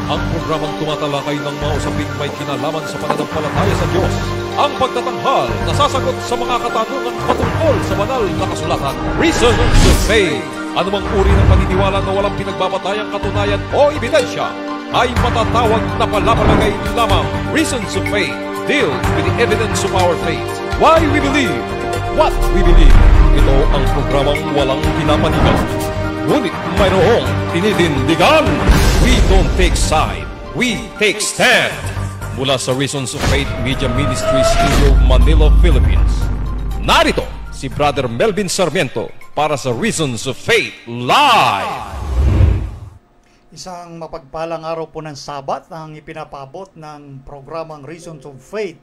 Ang programang tumatalakay ng mga usaping may kinalaman sa pananampalataya sa Diyos. Ang pagtatanghal na sasagot sa mga katanungan patungkol sa banal na kasulatan. Reason to Faith. Anumang uri ng paniniwala na walang pinagbabatayang katunayan o ebidensya ay matatawag na palapalagay lamang. Reason to Faith deals with the evidence of our faith. Why we believe what we believe. Ito ang programang walang pinapanigan, ngunit mayroong tinitindigan. We don't take side, we take stand. Mula sa Reasons of Faith Media Ministries Studio, Manila, Philippines. Narito si Brother Melvin Sarmiento para sa Reasons of Faith Live. Isang mapagpalang araw po ng Sabat ang ipinapabot ng programang Reasons of Faith.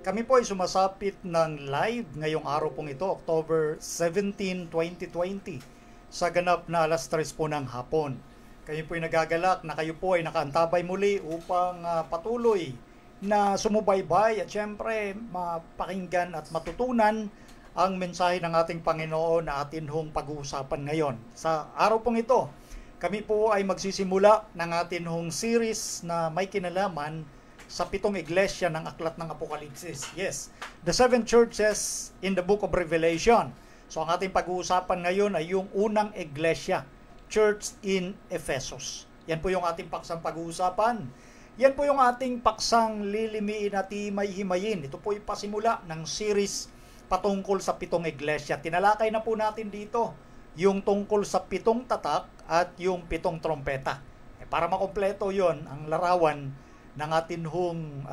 Kami po ay sumasapit ng live ngayong araw pong ito, October 17, 2020, sa ganap na alas 3 po ng hapon. Kayo po ay nagagalak na kayo po ay nakaantabay muli upang patuloy na sumubaybay at syempre mapakinggan at matutunan ang mensahe ng ating Panginoon na atin hong pag-uusapan ngayon. Sa araw pong ito, kami po ay magsisimula ng atin hong series na may kinalaman sa 7 iglesia ng Aklat ng Apokalipsis. Yes, the 7 churches in the book of Revelation. So ang ating pag-uusapan ngayon ay yung unang iglesia, Church in Ephesus. Yan po yung ating paksang pag-uusapan. Yan po yung ating paksang lilimiin at himay-himayin. Ito po yung pasimula ng series patungkol sa 7 iglesia. Tinalakay na po natin dito yung tungkol sa 7 tatak at yung 7 trompeta. Para makompleto yon ang larawan ng atin hong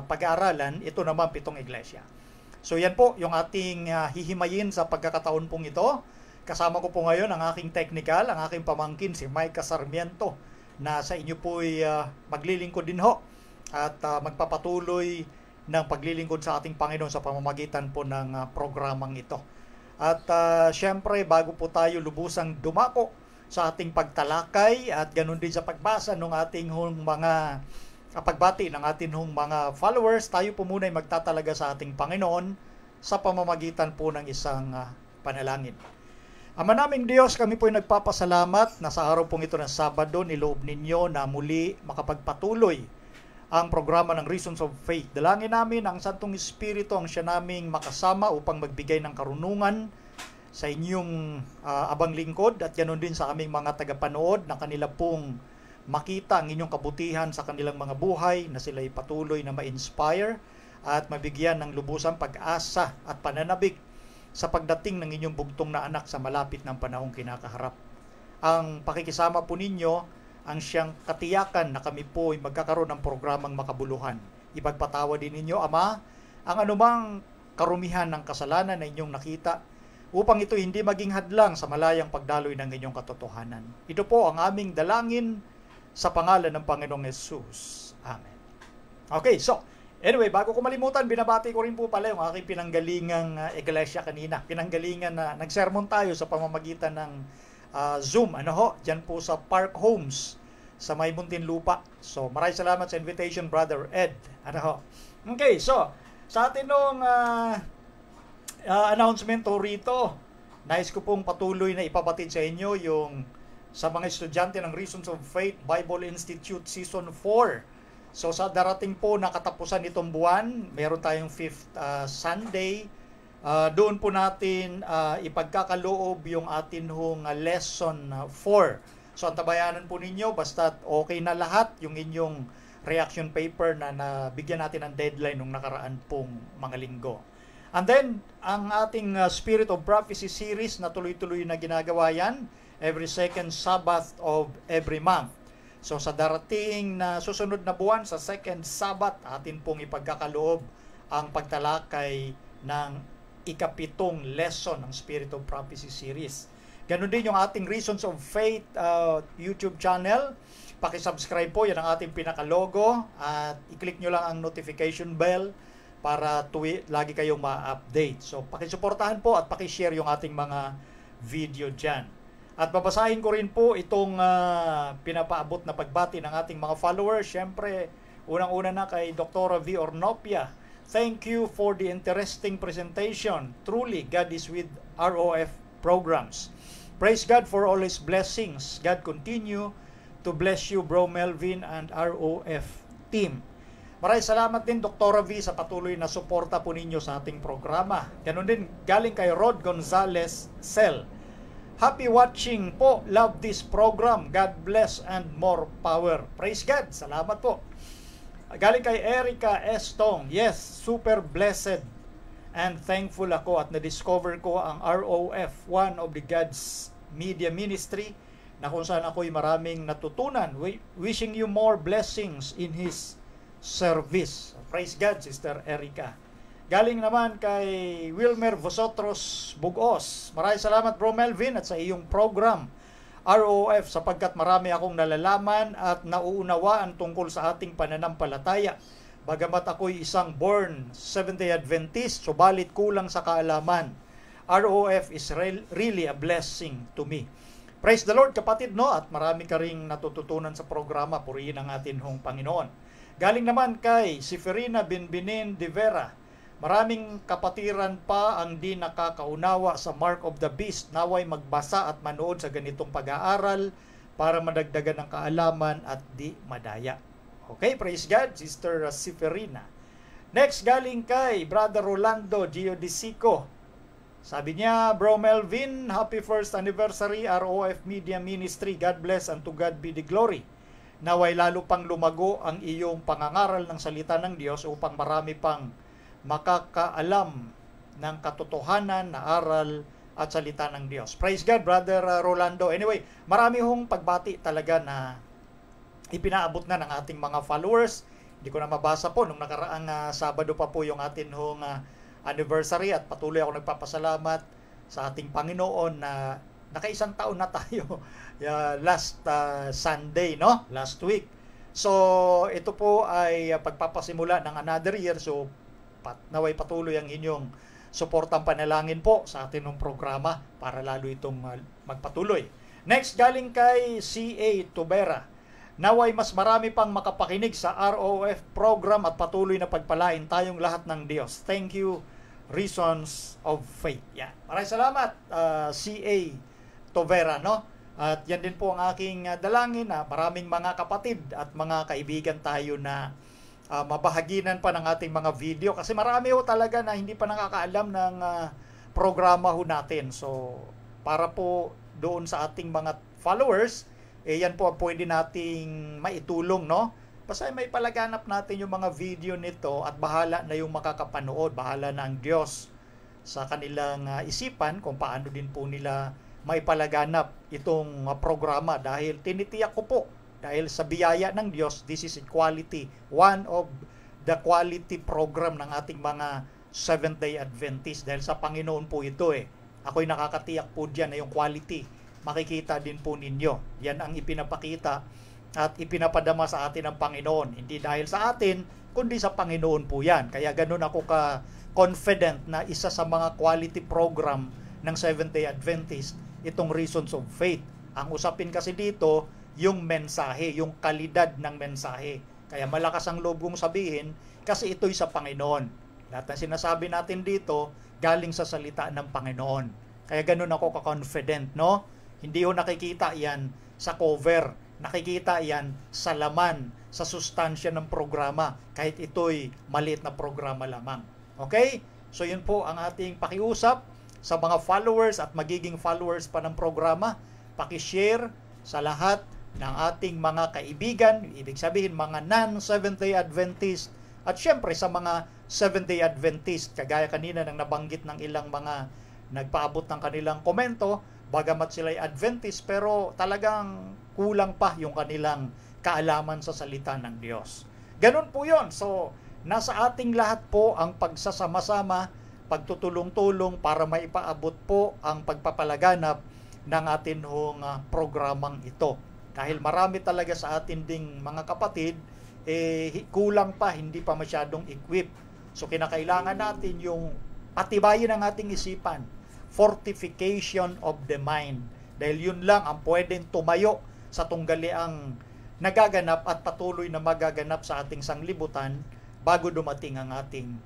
pag-aaralan, ito naman 7 iglesia. So yan po yung ating hihimayin sa pagkakataon pong ito. Kasama ko po ngayon ang aking technical, ang aking pamangkin si Mike Sarmiento, na sa inyo po ay maglilingkod din ho at magpapatuloy ng paglilingkod sa ating Panginoon sa pamamagitan po ng programang ito. At syempre bago po tayo lubusang dumako sa ating pagtalakay at ganun din sa pagbasa ng ating mga pagbati ng ating mga followers, tayo po muna ay magtatalaga sa ating Panginoon sa pamamagitan po ng isang panalangin. Ama naming Diyos, kami po ay nagpapasalamat na sa araw pong ito ng Sabado, niloob ninyo na muli makapagpatuloy ang programa ng Reasons of Faith. Dalangin namin ang Santong Espiritu ang siya naming makasama upang magbigay ng karunungan sa inyong abang lingkod at ganoon din sa aming mga tagapanood na kanila pong makita ang inyong kabutihan sa kanilang mga buhay, na sila'y patuloy na ma-inspire at mabigyan ng lubusang pag-asa at pananabik sa pagdating ng inyong bugtong na anak sa malapit ng panahong kinakaharap. Ang pakikisama po ninyo ang siyang katiyakan na kami po ay magkakaroon ng programang makabuluhan. Ipagpatawa din ninyo, Ama, ang anumang karumihan ng kasalanan na inyong nakita upang ito hindi maging hadlang sa malayang pagdaloy ng inyong katotohanan. Ito po ang aming dalangin sa pangalan ng Panginoong Yesus. Amen. Okay, so anyway, bago ko malimutan, binabati ko rin po pala yung aking pinanggalingang iglesia kanina. Pinanggalingan na nagsermon tayo sa pamamagitan ng Zoom. Diyan po sa Park Homes sa May Muntinlupa. So, maraming salamat sa invitation, Brother Ed. Okay, so, sa atin nung announcement rito, nais ko pong patuloy na ipabatid sa inyo yung sa mga estudyante ng Reasons of Faith Bible Institute Season 4. So sa darating po na katapusan nitong buwan, meron tayong 5th Sunday. Doon po natin ipagkakaloob yung atin hong lesson 4. So antabayanan po ninyo, basta okay na lahat yung inyong reaction paper na nabigyan natin ng deadline nung nakaraan pong mga linggo. And then, ang ating Spirit of Prophecy series na tuloy-tuloy na ginagawa yan, every second Sabbath of every month. So sa darating na susunod na buwan, sa second Sabbath, atin pong ipagkakaloob ang pagtalakay ng ika-7 lesson ng Spirit of Prophecy series. Ganon din yung ating Reasons of Faith YouTube channel. Pakisubscribe po, yan ang ating pinaka-logo. At i-click nyo lang ang notification bell para lagi kayong ma-update. So pakisuportahan po at pakishare yung ating mga video dyan. At babasahin ko rin po itong pinapaabot na pagbati ng ating mga followers. Siyempre, unang-una na kay Dr. V. Ornopia. Thank you for the interesting presentation. Truly, God is with ROF programs. Praise God for all His blessings. God continue to bless you, Bro Melvin and ROF team. Maraming salamat din, Dr. V, sa patuloy na suporta po ninyo sa ating programa. Ganun din, galing kay Rod Gonzalez Cell. Happy watching po. Love this program. God bless and more power. Praise God. Salamat po. Galing kay Erica Estong. Yes, super blessed and thankful ako at na-discover ko ang ROF, one of the God's media ministry, na kung saan ako'y maraming natutunan. Wishing you more blessings in His service. Praise God, Sister Erica. Galing naman kay Wilmer Vosotros Bugos. Maraming salamat, Bro Melvin, at sa iyong program, ROF, sapagkat marami akong nalalaman at nauunawaan tungkol sa ating pananampalataya. Bagamat ako'y isang born Seventh-day Adventist, subalit kulang sa kaalaman. ROF is really a blessing to me. Praise the Lord, kapatid, no? At marami ka ring natututunan sa programa. Purihin ang atin hong Panginoon. Galing naman kay Seferina Binbinin de Vera. Maraming kapatiran pa ang di nakakaunawa sa Mark of the Beast. Naway magbasa at manood sa ganitong pag-aaral para madagdagan ng kaalaman at di madaya. Okay, praise God, Sister Seferina. Next, galing kay Brother Rolando Giodisico. Sabi niya, Bro Melvin, happy first anniversary ROF Media Ministry. God bless and to God be the glory. Naway lalo pang lumago ang iyong pangangaral ng salita ng Diyos upang marami pang makakaalam ng katotohanan na aral at salita ng Diyos. Praise God, Brother Rolando. Anyway, marami hong pagbati talaga na ipinaabot na ng ating mga followers. Hindi ko na mabasa po. Nung nakaraang Sabado pa po yung atin hong anniversary at patuloy ako nagpapasalamat sa ating Panginoon na nakaisang taon na tayo last Sunday, no? Last week. So, ito po ay pagpapasimula ng another year. So, naway patuloy ang inyong suportang panalangin po sa atin ng programa para lalo itong magpatuloy. Next, galing kay C.A. Tubera. Naway mas marami pang makapakinig sa ROF program at patuloy na pagpalain tayong lahat ng Diyos. Thank you, Reasons of Faith. Yeah. Maraming salamat, C.A. Tubera, no? At yan din po ang aking dalangin na maraming mga kapatid at mga kaibigan tayo na mabahaginan pa ng ating mga video kasi marami ho talaga na hindi pa nakakaalam ng programa ho natin. So, para po doon sa ating mga followers, yan po ang pwede nating maitulong, no? Basta may palaganap natin yung mga video nito at bahala na yung makakapanood, bahala na ang Diyos sa kanilang isipan kung paano din po nila may palaganap itong programa dahil tinitiyak ko po dahil sa biyaya ng Diyos, this is quality, one of the quality program ng ating mga Seventh-day Adventist dahil sa Panginoon po ito Ako'y nakakatiyak po dyan na yung quality makikita din po ninyo. Yan ang ipinapakita at ipinapadama sa atin ng Panginoon. Hindi dahil sa atin, kundi sa Panginoon po yan. Kaya ganun ako ka-confident na isa sa mga quality program ng Seventh-day Adventist, itong Reasons of Faith. Ang usapin kasi dito, yung mensahe, yung kalidad ng mensahe. Kaya malakas ang loob kong sabihin kasi ito'y sa Panginoon. Lahat ng sinasabi natin dito, galing sa salita ng Panginoon. Kaya ganun ako ka-confident, no? Hindi ko nakikita yan sa cover. Nakikita yan sa laman, sa sustansya ng programa. Kahit ito'y maliit na programa lamang. Okay? So yun po ang ating pakiusap sa mga followers at magiging followers pa ng programa. Paki-share sa lahat ng ating mga kaibigan, ibig sabihin mga non-Seventh-day Adventist, at syempre sa mga Seventh-day Adventist, kagaya kanina nang nabanggit ng ilang mga nagpaabot ng kanilang komento, bagamat sila'y Adventist, pero talagang kulang pa yung kanilang kaalaman sa salita ng Diyos. Ganun po yon. So, nasa ating lahat po ang pagsasama-sama, pagtutulong-tulong para maipaabot po ang pagpapalaganap ng atin hong programang ito. Dahil marami talaga sa atin ding mga kapatid, kulang pa, hindi pa masyadong equipped. So kinakailangan natin yung patibayin ang ating isipan, fortification of the mind. Dahil yun lang ang pwedeng tumayo sa tunggaliang nagaganap at patuloy na magaganap sa ating sanglibutan bago dumating ang ating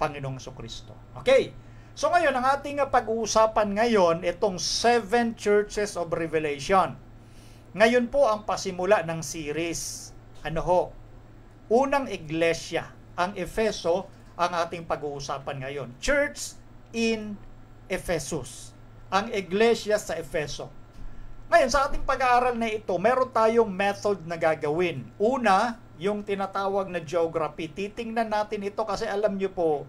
Panginoong Jesucristo. Okay, so ngayon ang ating pag-uusapan ngayon, itong 7 churches of Revelation. Ngayon po ang pasimula ng series. Ano ho? Unang iglesia, ang Efeso, ang ating pag-uusapan ngayon. Church in Ephesus. Ang iglesia sa Efeso. Ngayon, sa ating pag-aaral na ito, meron tayong method na gagawin. Una, yung tinatawag na geography. Titingnan natin ito kasi alam nyo po,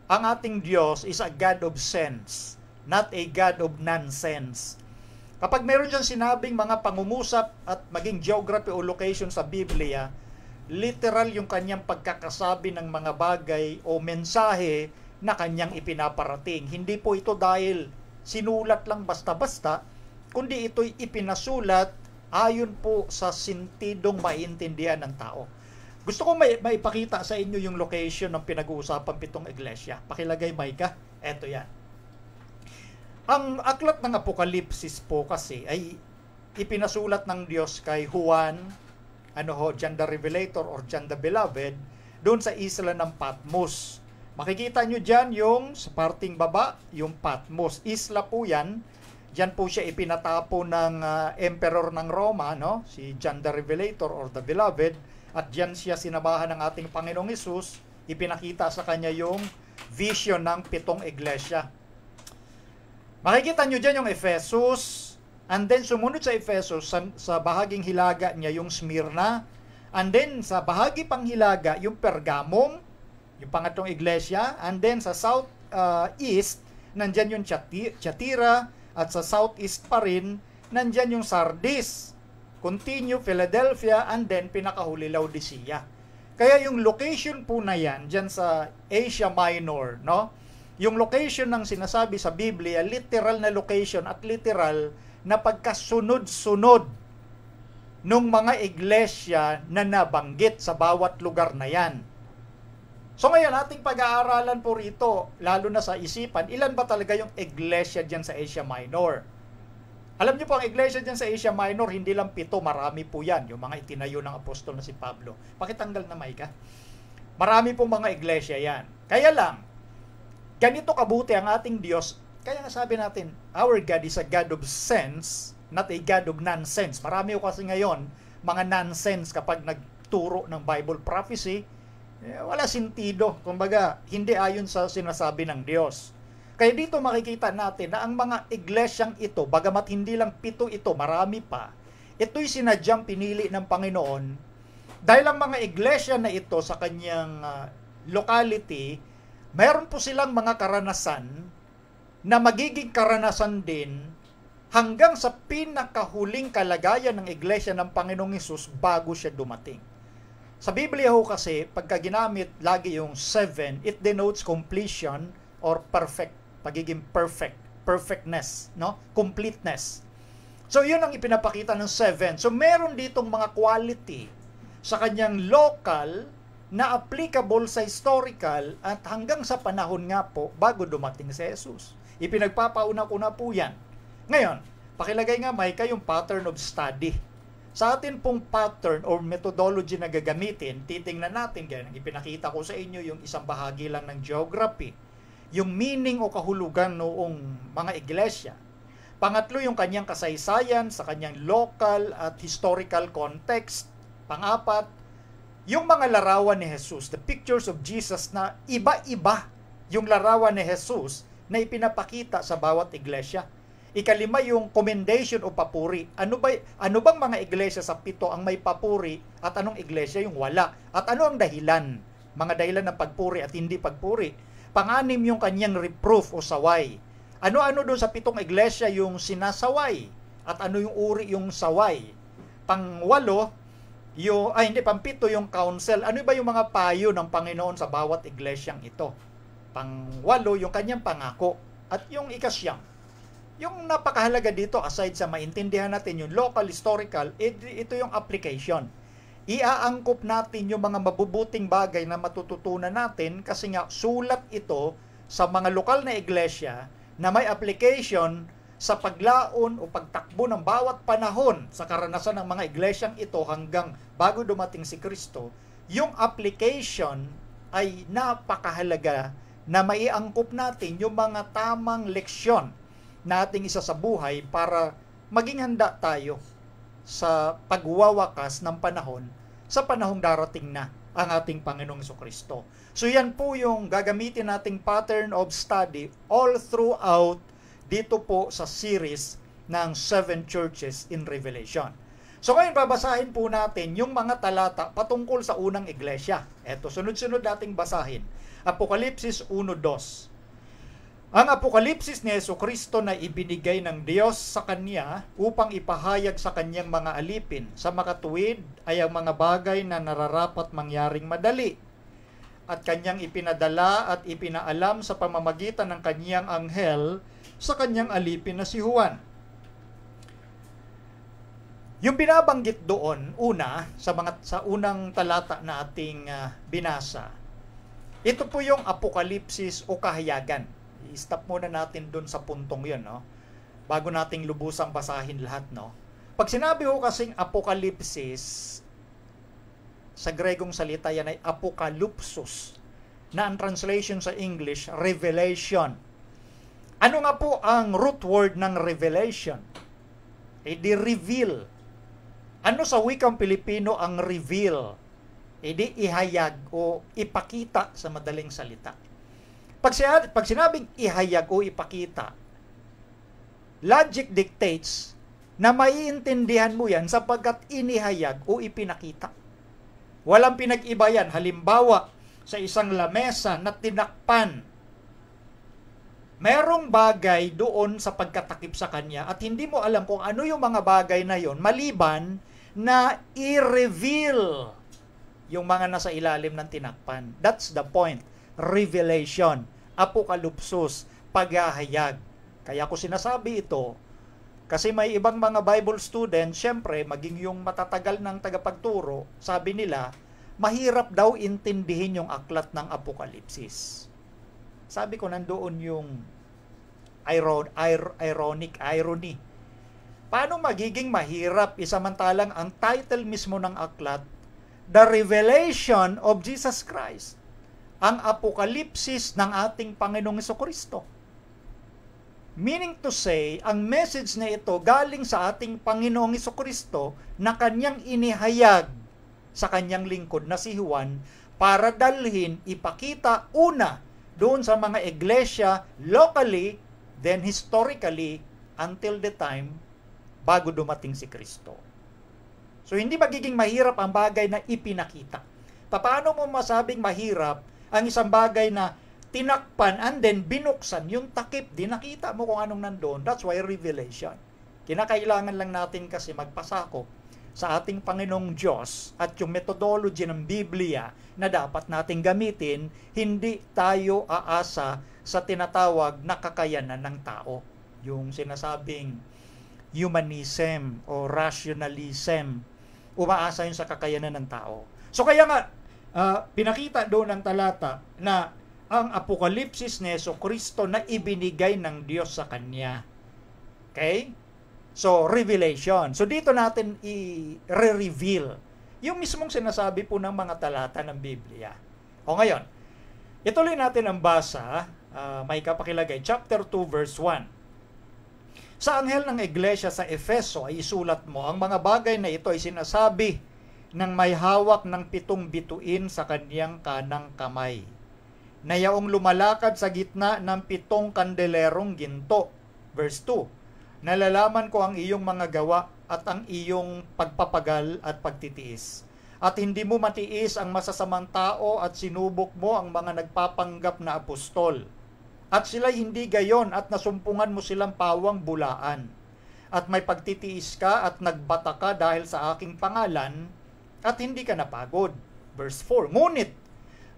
ang ating Diyos is a God of sense, not a God of nonsense. Kapag meron dyan sinabing mga pangungusap at maging geography o location sa Biblia, literal yung kanyang pagkakasabi ng mga bagay o mensahe na kanyang ipinaparating. Hindi po ito dahil sinulat lang basta-basta, kundi ito'y ipinasulat ayon po sa sintidong maintindihan ng tao. Gusto ko maipakita sa inyo yung location ng pinag-uusapan pitong iglesia. Pakilagay, Micah. Eto yan. Ang aklat ng Apokalipsis po kasi ay ipinasulat ng Diyos kay Juan, John the Revelator or John the Beloved, doon sa isla ng Patmos. Makikita nyo dyan yung sa parting baba, yung Patmos. Isla po yan. Diyan po siya ipinatapo ng Emperor ng Roma, si John the Revelator or the Beloved. At diyan siya sinabahan ng ating Panginoong Hesus. Ipinakita sa kanya yung vision ng pitong iglesia. Makikita nyo dyan yung Ephesus. And then sumunod sa Ephesus, sa bahaging hilaga niya yung Smyrna. And then sa bahagi pang hilaga, yung Pergamum, yung pangatlong iglesia. And then sa southeast, nandyan yung Thyatira. At sa southeast pa rin, nandyan yung Sardis, continue Philadelphia, and then pinakahuli Laodicea. Kaya yung location po na yan, dyan sa Asia Minor, yung location ng sinasabi sa Biblia, literal na location at literal na pagkasunod-sunod nung mga iglesia na nabanggit sa bawat lugar na yan. So ngayon, ating pag-aaralan po rito, lalo na sa isipan, ilan ba talaga yung iglesia dyan sa Asia Minor? Alam niyo po, ang iglesia dyan sa Asia Minor, hindi lang 7, marami po yan. Yung mga itinayo ng apostol na si Pablo. Pakitanggal na, Micah. Marami pong mga iglesia yan. Kaya lang, ganito kabuti ang ating Diyos. Kaya nga sabi natin, our God is a God of sense, not a God of nonsense. Marami po kasi ngayon, mga nonsense kapag nagturo ng Bible prophecy, wala sentido. Kumbaga, hindi ayon sa sinasabi ng Diyos. Kaya dito makikita natin na ang mga iglesyang ito, bagamat hindi lang 7 ito, marami pa, ito'y sinadyang pinili ng Panginoon dahil ang mga iglesia na ito sa kanyang locality, mayroon po silang mga karanasan na magiging karanasan din hanggang sa pinakahuling kalagayan ng iglesia ng Panginoong Hesus bago siya dumating. Sa Biblia ho kasi, pagka ginamit lagi yung 7, it denotes completion or perfect, pagiging perfect, perfectness, completeness. So, yun ang ipinapakita ng 7. So, meron ditong mga quality sa kanyang local na applicable sa historical at hanggang sa panahon nga po bago dumating si Jesus. Ipinagpapauna ko na po yan. Ngayon, pakilagay nga, Micah, yung pattern of study. Sa atin pong pattern or methodology na gagamitin, titingnan natin, ganyan, ipinakita ko sa inyo yung isang bahagi lang ng geography, yung meaning o kahulugan noong mga iglesia. Pangatlo, yung kanyang kasaysayan sa kanyang local at historical context. Pang-apat, yung mga larawan ni Jesus, the pictures of Jesus na iba-iba yung larawan ni Jesus na ipinapakita sa bawat iglesia. Ikalima, yung commendation o papuri. Ano bang mga iglesia sa 7 ang may papuri at anong iglesia yung wala? At ano ang dahilan? Mga dahilan ng pagpuri at hindi pagpuri. Pang-anim, yung kanyang reproof o saway. Ano-ano doon sa 7 iglesia yung sinasaway? At ano yung uri yung saway? Pang-8, pang-7 yung counsel. Ano ba yung mga payo ng Panginoon sa bawat iglesyang ito? Pang-8, yung kanyang pangako. At yung ika-9, yung napakahalaga dito, aside sa maintindihan natin yung local, historical, ito yung application. Iaangkop natin yung mga mabubuting bagay na matututunan natin kasi nga sulat ito sa mga lokal na iglesia na may application sa paglaon o pagtakbo ng bawat panahon sa karanasan ng mga iglesyang ito hanggang bago dumating si Kristo. Yung application ay napakahalaga na maiangkop natin yung mga tamang leksyon na ating isa sa buhay para maging handa tayo sa pagwawakas ng panahon sa panahong darating na ang ating Panginoong Jesucristo. So yan po yung gagamitin nating pattern of study all throughout dito po sa series ng 7 churches in Revelation. So ngayon babasahin po natin yung mga talata patungkol sa unang iglesia. Eto, sunod-sunod nating basahin. Apokalipsis 1:2. Ang apokalipsis ni Jesucristo na ibinigay ng Diyos sa Kanya upang ipahayag sa Kanyang mga alipin sa makatuwid ay ang mga bagay na nararapat mangyaring madali at Kanyang ipinadala at ipinaalam sa pamamagitan ng Kanyang anghel sa Kanyang alipin na si Juan. Yung binabanggit doon, una, sa unang talata na ating binasa, ito po yung apokalipsis o kahayagan. I-stop muna natin doon sa puntong yun, no? Bago nating lubusang basahin lahat, no? Pag sinabi ko kasing apokalipsis, sa Gregong salita yan ay apokalupsus, na ang translation sa English, revelation. Ano nga po ang root word ng revelation? Di reveal. Ano sa wikang Pilipino ang reveal? Di ihayag o ipakita sa madaling salita. Pag sinabing ihayag o ipakita, logic dictates na maiintindihan mo yan sapagkat inihayag o ipinakita. Walang pinag-iba yan. Halimbawa, sa isang lamesa na tinakpan, merong bagay doon sa pagkatakip sa kanya at hindi mo alam kung ano yung mga bagay na yon maliban na i-reveal yung mga nasa ilalim ng tinakpan. That's the point. Revelation, apokalupsus, paghahayag. Kaya ko sinasabi ito, kasi may ibang mga Bible students, syempre, maging yung matatagal ng tagapagturo, sabi nila, mahirap daw intindihin yung aklat ng apokalipsis. Sabi ko, nandoon yung irony. Paano magiging mahirap isamantalang ang title mismo ng aklat, The Revelation of Jesus Christ, ang apokalipsis ng ating Panginoong Jesucristo. Meaning to say, ang message na ito galing sa ating Panginoong Jesucristo na kanyang inihayag sa kanyang lingkod na si Juan para dalhin, ipakita una doon sa mga iglesia locally, then historically, until the time bago dumating si Kristo. So, hindi magiging mahirap ang bagay na ipinakita. Paano mo masabing mahirap ang isang bagay na tinakpan and then binuksan yung takip, di nakita mo kung anong nandoon? That's why revelation. Kinakailangan lang natin kasi magpasakop sa ating Panginoong Diyos at yung methodology ng Biblia na dapat nating gamitin, hindi tayo aasa sa tinatawag na kakayanan ng tao. Yung sinasabing humanism o rationalism, umaasa yun sa kakayanan ng tao. So kaya nga, pinakita doon ng talata na ang apokalipsis ni Jesucristo na ibinigay ng Diyos sa Kanya. Okay? So, revelation. So, dito natin i-reveal yung mismong sinasabi po ng mga talata ng Biblia. O ngayon, ituloy natin ang basa, may kapakilagay, chapter 2, verse 1. Sa anghel ng iglesia sa Efeso ay isulat mo, ang mga bagay na ito ay sinasabi ng may hawak ng 7 bituin sa kanyang kanang kamay, na yaong lumalakad sa gitna ng 7 kandelerong ginto. Verse 2, nalalaman ko ang iyong mga gawa at ang iyong pagpapagal at pagtitiis. At hindi mo matiis ang masasamang tao at sinubok mo ang mga nagpapanggap na apostol. At sila'y hindi gayon at nasumpungan mo silang pawang bulaan. At may pagtitiis ka at nagbata ka dahil sa aking pangalan at hindi ka napagod. Verse 4, ngunit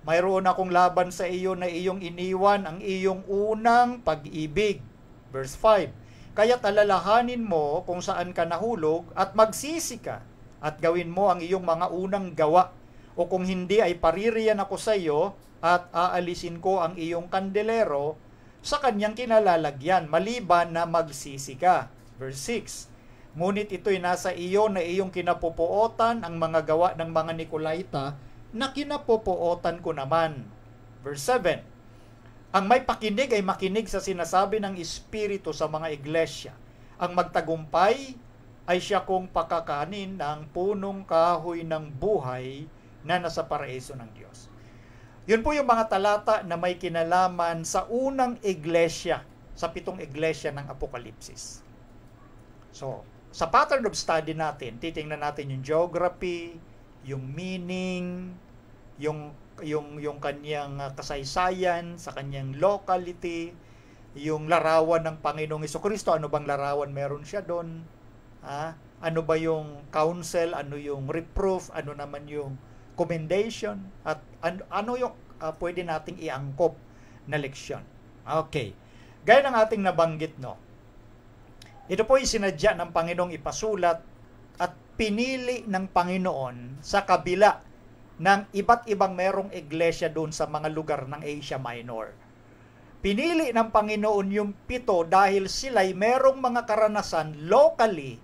mayroon akong laban sa iyo na iyong iniwan ang iyong unang pag-ibig. Verse 5, kaya't alalahanin mo kung saan ka nahulog at magsisi ka at gawin mo ang iyong mga unang gawa, o kung hindi ay paririyan ako sa iyo at aalisin ko ang iyong kandelero sa kanyang kinalalagyan, maliban na magsisi ka. Verse 6, ngunit ito'y nasa iyo na iyong kinapupuotan ang mga gawa ng mga Nikolaita na kinapupuotan ko naman. Verse 7, ang may pakinig ay makinig sa sinasabi ng Espiritu sa mga iglesia. Ang magtagumpay ay siya kong pakakanin ng punong kahoy ng buhay na nasa paraiso ng Diyos. Yun po yung mga talata na may kinalaman sa unang iglesia, sa 7 iglesia ng Apokalipsis. So, sa pattern of study natin, titingnan natin yung geography, yung meaning, yung kanyang kasaysayan sa kanyang locality, yung larawan ng Panginoong Hesukristo, ano bang larawan meron siya doon? Ano ba yung counsel, ano yung reproof, ano naman yung commendation, at ano yung pwede nating iangkop na leksyon. Okay. Gaya ng ating nabanggit, no? Ito po yung sinadya ng Panginoong ipasulat at pinili ng Panginoon sa kabila ng iba't ibang merong iglesia doon sa mga lugar ng Asia Minor. Pinili ng Panginoon yung 7 dahil sila'y merong mga karanasan locally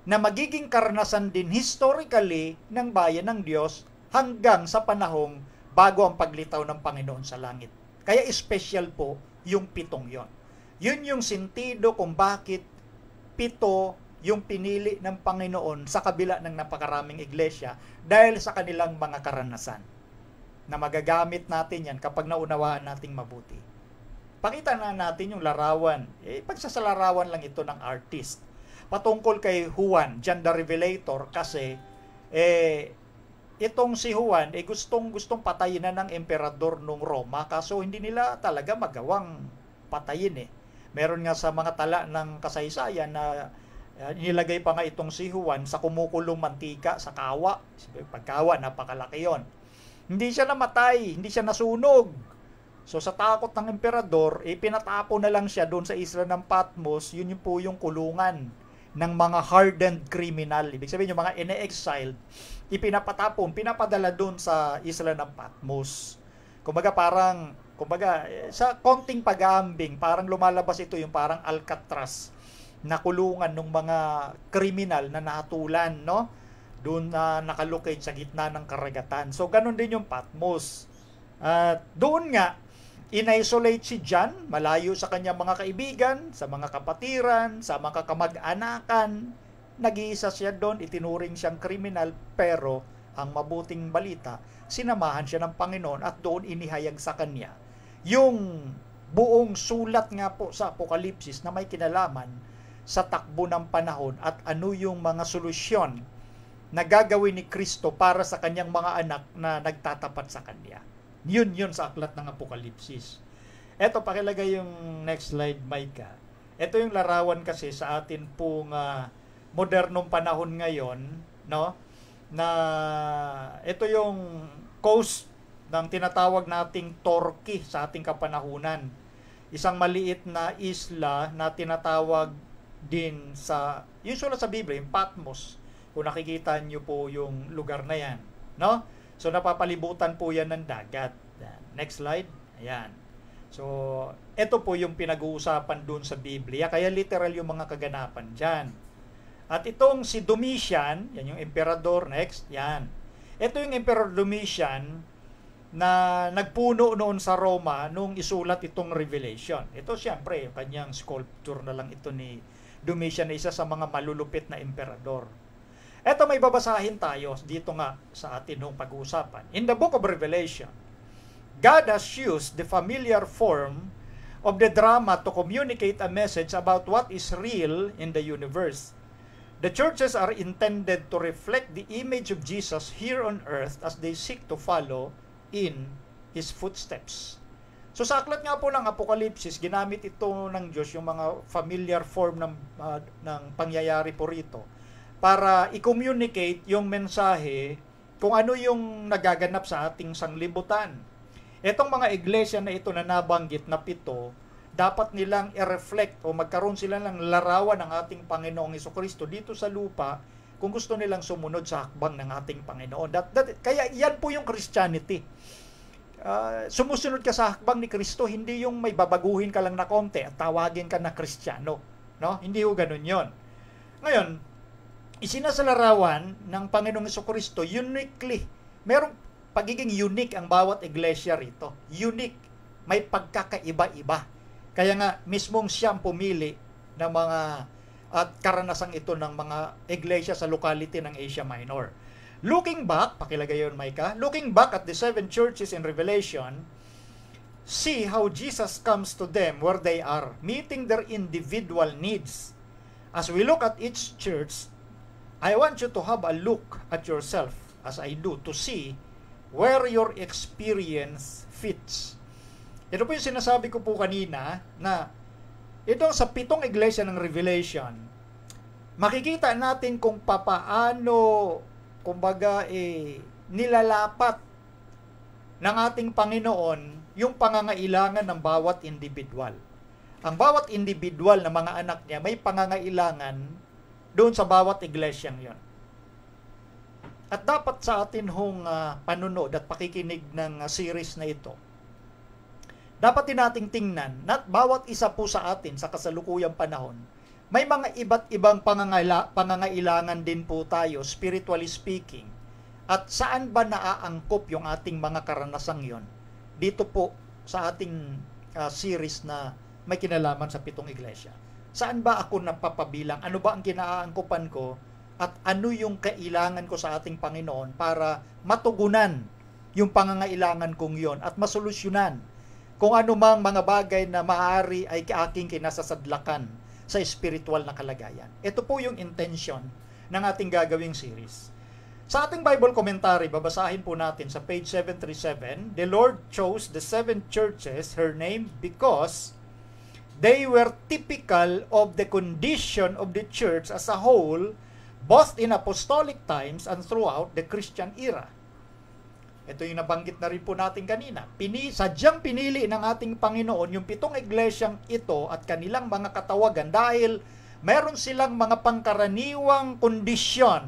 na magiging karanasan din historically ng bayan ng Diyos hanggang sa panahong bago ang paglitaw ng Panginoon sa langit. Kaya special po yung 7 yon. Yun yung sentido kung bakit 7 yung pinili ng Panginoon sa kabila ng napakaraming iglesia dahil sa kanilang mga karanasan na magagamit natin yan kapag naunawaan nating mabuti. Pakita na natin yung larawan. Pagsasalarawan lang ito ng artist. Patungkol kay Juan, John the Revelator, kasi itong si Juan gustong patayin na ng emperador ng Roma, kaso hindi nila talaga magawang patayin. Meron nga sa mga tala ng kasaysayan na nilagay pa nga itong si Juan sa kumukulong mantika sa kawa. Pagkawa, napakalaki yon. Hindi siya namatay, hindi siya nasunog. So sa takot ng emperador, pinatapo na lang siya doon sa isla ng Patmos. Yun yung po yung kulungan ng mga hardened criminal. Ibig sabihin yung mga ine-exiled, ipinapatapon, pinapadala doon sa isla ng Patmos. Kumbaga sa konting pag-aambing, parang lumalabas ito yung parang Alcatraz na kulungan ng mga kriminal na nahatulan, no? Doon na nakalocate sa gitna ng karagatan. So ganun din yung Patmos. At doon nga in-isolate si John, malayo sa kanyang mga kaibigan, sa mga kapatiran, sa mga kamag-anakan. Nag-iisa siya doon, itinuring siyang kriminal, pero ang mabuting balita, sinamahan siya ng Panginoon at doon inihayag sa kanya yung buong sulat nga po sa Apokalipsis na may kinalaman sa takbo ng panahon at ano yung mga solusyon na gagawin ni Kristo para sa kanyang mga anak na nagtatapat sa kanya. Yun sa aklat ng Apokalipsis. Eto, pakilagay yung next slide, Micah. Ito yung larawan kasi sa atin pong modernong panahon ngayon, no? Na ito yung coast ng tinatawag nating Turkey sa ating kapanahunan. Isang maliit na isla na tinatawag din usually sa Biblia, yung Patmos. Kung nakikita nyo po yung lugar na yan, no? So, napapalibutan po yan ng dagat. Next slide. Ayan. So, ito po yung pinag-uusapan dun sa Biblia. Kaya literal yung mga kaganapan dyan. At itong si Domitian, yan yung emperador, next, yan. Ito yung Emperor Domitian na nagpuno noon sa Roma nung isulat itong Revelation. Ito siyempre, yung kanyang sculpture na lang ito ni Domitian na isa sa mga malulupit na emperador. Ito may babasahin tayo dito nga sa atin nung pag-uusapan. In the book of Revelation, God has used the familiar form of the drama to communicate a message about what is real in the universe. The churches are intended to reflect the image of Jesus here on earth as they seek to follow in His footsteps. So sa aklat nga po ng Apokalipsis, ginamit ito ng Diyos yung mga familiar form ng pangyayari po rito para i-communicate yung mensahe kung ano yung nagaganap sa ating sanglibutan. Etong mga iglesia na ito na nabanggit na 7, dapat nilang i-reflect o magkaroon sila ng larawan ng ating Panginoong Hesukristo dito sa lupa kung gusto nilang sumunod sa hakbang ng ating Panginoon. Kaya yan po yung Christianity. Sumusunod ka sa hakbang ni Kristo, hindi yung may babaguhin ka lang na konti at tawagin ka na Kristiyano. No? Hindi ho ganun yon. Ngayon, isinasalarawan ng Panginoong Hesukristo uniquely. Merong pagiging unique ang bawat iglesia rito. Unique. May pagkakaiba-iba. Kaya nga, mismong siyang pumili ng mga at karanasang ito ng mga iglesia sa locality ng Asia Minor. Looking back, pakilagay yun, Micah, looking back at the 7 churches in Revelation, see how Jesus comes to them where they are, meeting their individual needs. As we look at each church, I want you to have a look at yourself, as I do, to see where your experience fits. Ito po yung sinasabi ko po kanina, na ito sa 7 iglesia ng Revelation, makikita natin kung papaano, kumbaga, nilalapat ng ating Panginoon yung pangangailangan ng bawat individual. Ang bawat individual na mga anak niya may pangangailangan doon sa bawat iglesyang yon. At dapat sa atin hong panunod at pakikinig ng series na ito, dapat din nating tingnan na bawat isa po sa atin sa kasalukuyang panahon, may mga iba't ibang pangangailangan din po tayo, spiritually speaking. At saan ba naaangkop yung ating mga karanasang yon? Dito po sa ating series na may kinalaman sa 7 iglesia. Saan ba ako napapabilang? Ano ba ang kinaangkopan ko? At ano yung kailangan ko sa ating Panginoon para matugunan yung pangangailangan kong yon at masolusyonan kung ano mang mga bagay na maaari ay aking kinasasadlakan sa spiritual na kalagayan. Ito po yung intention ng ating gagawing series. Sa ating Bible commentary, babasahin po natin sa page 737, the Lord chose the 7 churches, her name, because they were typical of the condition of the church as a whole, both in apostolic times and throughout the Christian era. Ito yung nabanggit na rin po natin kanina. Sadyang pinili ng ating Panginoon yung 7 iglesyang ito at kanilang mga katawagan dahil meron silang mga pangkaraniwang kondisyon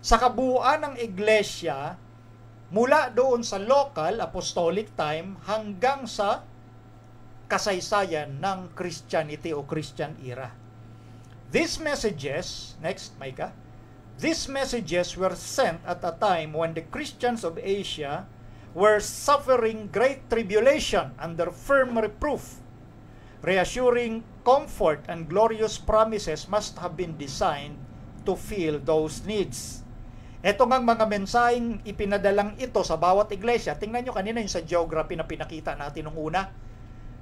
sa kabuuan ng iglesia mula doon sa local apostolic time hanggang sa kasaysayan ng Christianity o Christian era. These messages, next, Micah, these messages were sent at a time when the Christians of Asia were suffering great tribulation under firm reproof. Reassuring comfort and glorious promises must have been designed to fill those needs. Ito ngang mga mensaheng ipinadalang ito sa bawat iglesia. Tingnan nyo kanina yung sa geography na pinakita natin nung una.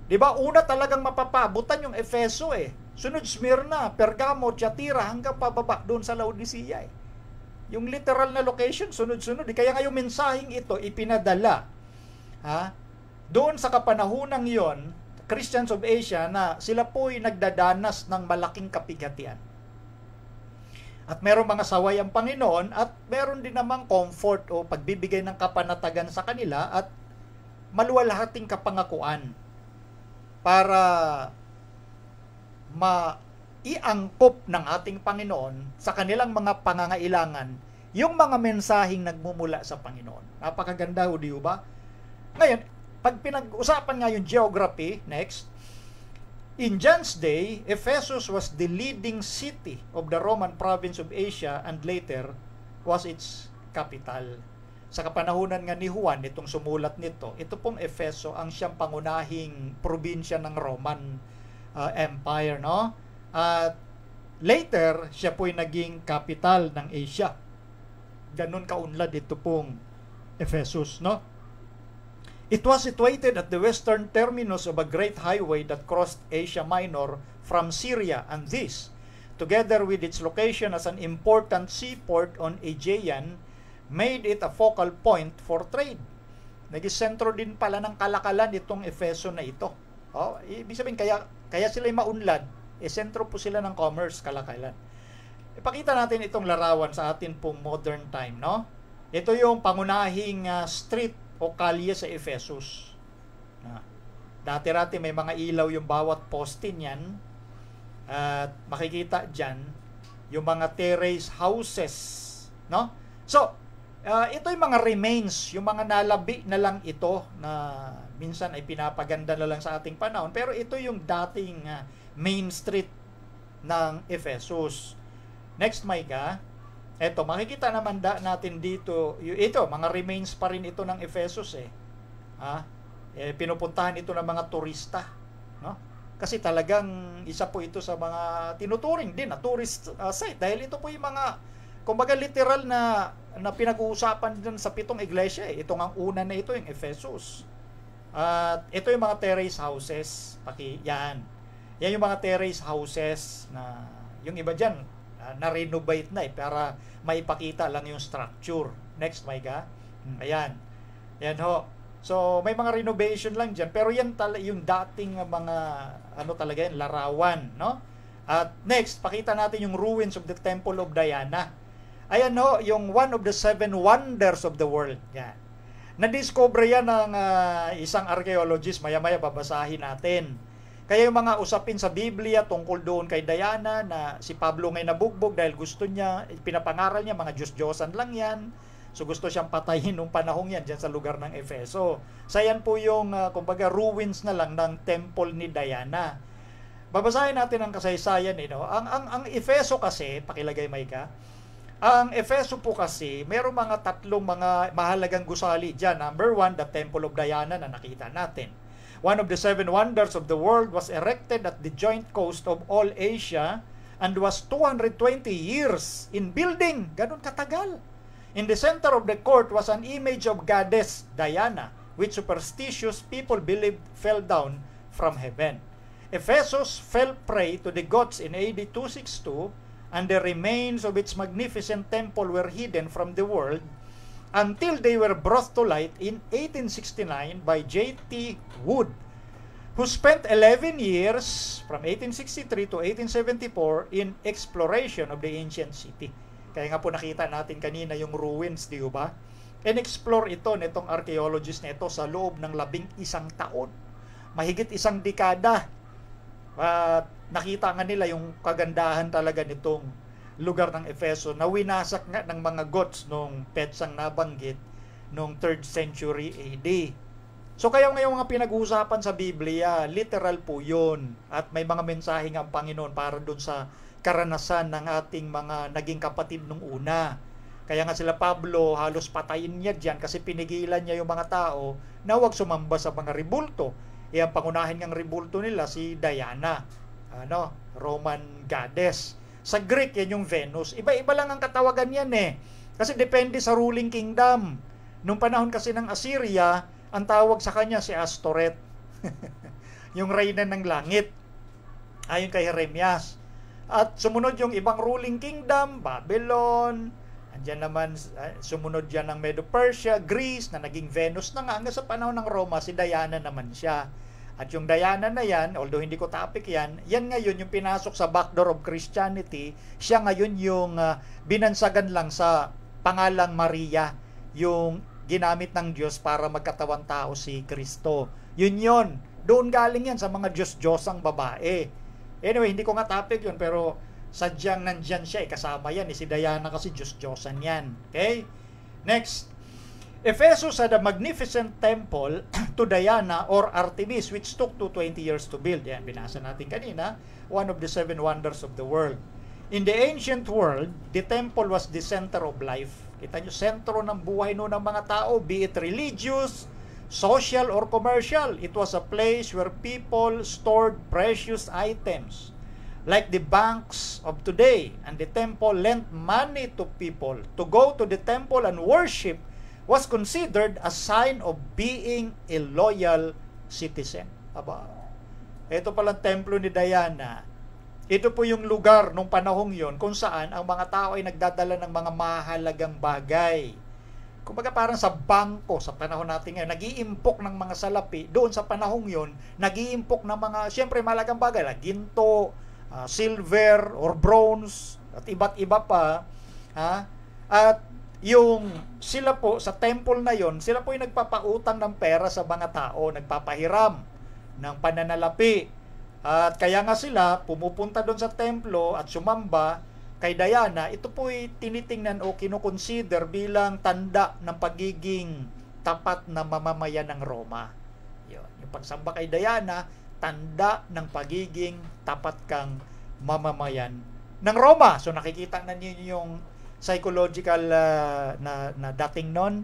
Diba, una talagang mapapabutan yung Efeso Sunod Smyrna, Pergamo, Tiatira, hanggang pababa doon sa Laodicea Yung literal na location, sunod-sunod. Kaya ngayong mensaheng ito ipinadala doon sa kapanahunang yon, Christians of Asia, na sila po'y nagdadanas ng malaking kapigatian. At meron mga saway ang Panginoon at meron din namang comfort o pagbibigay ng kapanatagan sa kanila at maluwalhating kapangakuan para maiangkop ng ating Panginoon sa kanilang mga pangangailangan yung mga mensaheng nagmumula sa Panginoon. Napakaganda ho, di ba? Ngayon, pag pinag-usapan nga yung geography, next, in John's day, Ephesus was the leading city of the Roman province of Asia and later was its capital. Sa kapanahunan nga ni Juan, itong sumulat nito, ito pong Efeso ang siyang pangunahing probinsya ng Roman Empire, no? At later, siya po'y naging capital ng Asia. Ganun kaunlad ito pong Ephesus, no? It was situated at the western terminus of a great highway that crossed Asia Minor from Syria, and this, together with its location as an important seaport on Aegean, made it a focal point for trade. Nagisentro din pala ng kalakalan itong Efeso na ito. Ibig sabihin, kaya sila'y maunlad, sentro po sila ng commerce, kalakalan. Ipakita natin itong larawan sa atin pong modern time, no? Ito yung pangunahing street o kalye sa Ephesus. Dati-rati may mga ilaw yung bawat poste niyan. At makikita dyan yung mga terrace houses, no? So, ito yung mga remains, yung mga nalabi na lang ito na minsan ay pinapaganda na lang sa ating panahon. Pero ito yung dating main street ng Ephesus. Next, Micah. Ito, makikita naman natin dito, ito, mga remains pa rin ito ng Ephesus pinupuntahan ito ng mga turista, no? Kasi talagang isa po ito sa mga tinuturing din na tourist site. Dahil ito po yung mga, kumbaga literal na pinag-uusapan dyan sa 7 iglesia. Ito ang una na ito, yung Ephesus. At ito yung mga terrace houses. Yan yung mga terrace houses na yung iba dyan, na-renovate na para maipakita lang yung structure. Next, Micah. Ayan. Yan ho. So, may mga renovation lang dyan. Pero yan yung dating mga, talaga yan, larawan. No? At next, pakita natin yung ruins of the Temple of Diana. Ayan ho, yung one of the 7 wonders of the world. Yan. Na-discover yan ng isang archaeologist. Maya-maya babasahin natin. Kaya yung mga usapin sa Biblia tungkol doon kay Diana na si Pablo ngay nabugbog dahil gusto niya, pinapangaral niya, mga Diyos-Diyosan lang yan. So gusto siyang patayin nung panahong yan dyan sa lugar ng Efeso. So yan po yung, kumbaga, ruins na lang ng temple ni Diana. Babasahin natin ang kasaysayan. Ang Efeso kasi, pakilagay Micah, ang Efeso po kasi, mayroong mga tatlong mga mahalagang gusali dyan. Number 1, the Temple of Diana na nakita natin. One of the 7 wonders of the world was erected at the joint coast of all Asia and was 220 years in building. Ganun katagal. In the center of the court was an image of goddess Diana, which superstitious people believed fell down from heaven. Ephesus fell prey to the gods in AD 262, and the remains of its magnificent temple were hidden from the world until they were brought to light in 1869 by J.T. Wood, who spent 11 years from 1863 to 1874 in exploration of the ancient city. Kaya nga po nakita natin kanina yung ruins, di ba? In-explore ito nitong archaeologist na ito sa loob ng 11 taon. Mahigit 1 dekada. At nakita nga nila yung kagandahan talaga nitong lugar ng Efeso na winasak nga ng mga gods nung petsang nabanggit nung 3rd century AD. So kaya ngayong mga pinag-uusapan sa Biblia, literal po yun. At may mga mensahe ng Panginoon para dun sa karanasan ng ating mga naging kapatid nung una. Kaya nga sila Pablo, halos patayin niya dyan kasi pinigilan niya yung mga tao na huwag sumamba sa mga ribulto. Ang pangunahin ng ribulto nila si Diana, Roman goddess. Sa Greek, yan yung Venus. Iba-iba lang ang katawagan yan Kasi depende sa ruling kingdom. Nung panahon kasi ng Assyria, ang tawag sa kanya si Astoret. Yung reyna ng langit. Ayon kay Jeremias. At sumunod yung ibang ruling kingdom, Babylon. Andiyan naman, sumunod yan ng Medo-Persia, Greece, na naging Venus na nga. Hanggang sa panahon ng Roma, si Diana naman siya. At yung Diana na yan, although hindi ko topic yan ngayon yung pinasok sa backdoor of Christianity, siya ngayon yung binansagan lang sa pangalang Maria, yung ginamit ng Diyos para magkatawan tao si Kristo. Yun. Doon galing yan sa mga Diyos-Diyosang babae. Anyway, hindi ko nga topic yun, pero sadyang nandyan siya, kasama yan. Si Diana kasi Diyos-Diyosan yan. Okay? Next. Ephesus had a magnificent temple to Diana or Artemis which took 20 years to build. Yan, binasa natin kanina. One of the 7 wonders of the world. In the ancient world, the temple was the center of life. Kita nyo, sentro ng buhay noon ng mga tao, be it religious, social, or commercial. It was a place where people stored precious items like the banks of today. And the temple lent money to people. To go to the temple and worship was considered a sign of being a loyal citizen. Ito palang templo ni Diana. Ito po yung lugar nung panahong yon kung saan ang mga tao ay nagdadala ng mga mahalagang bagay. Kumbaga parang sa bangko sa panahon natin ngayon, nag-iimpok ng mga salapi. Doon sa panahong yon, nag-iimpok ng mga, siyempre mahalagang bagay, ginto, silver, or bronze, at iba't iba pa. At yung sila po sa temple na yon, sila po yung nagpapautang ng pera sa mga tao, nagpapahiram ng pananalapi. At kaya nga sila pumupunta doon sa templo at sumamba kay Diana. Ito po ay tinitingnan o kinukonsider bilang tanda ng pagiging tapat na mamamayan ng Roma. Yun. Yung pagsamba kay Diana, tanda ng pagiging tapat kang mamamayan ng Roma. So nakikita na niyo yung psychological na dating nun.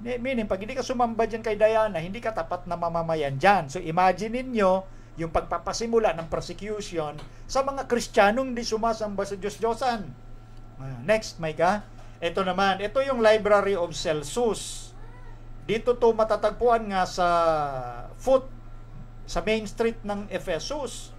Meaning, pag hindi ka sumamba dyan kay Diana, hindi ka tapat na mamamayan dyan. So imagine ninyo, yung pagpapasimula ng persecution sa mga Kristiyanong di sumasamba sa Diyos-Diyosan. Next, Micah. Ito naman, ito yung Library of Celsus. Dito to matatagpuan nga sa main street ng Ephesus.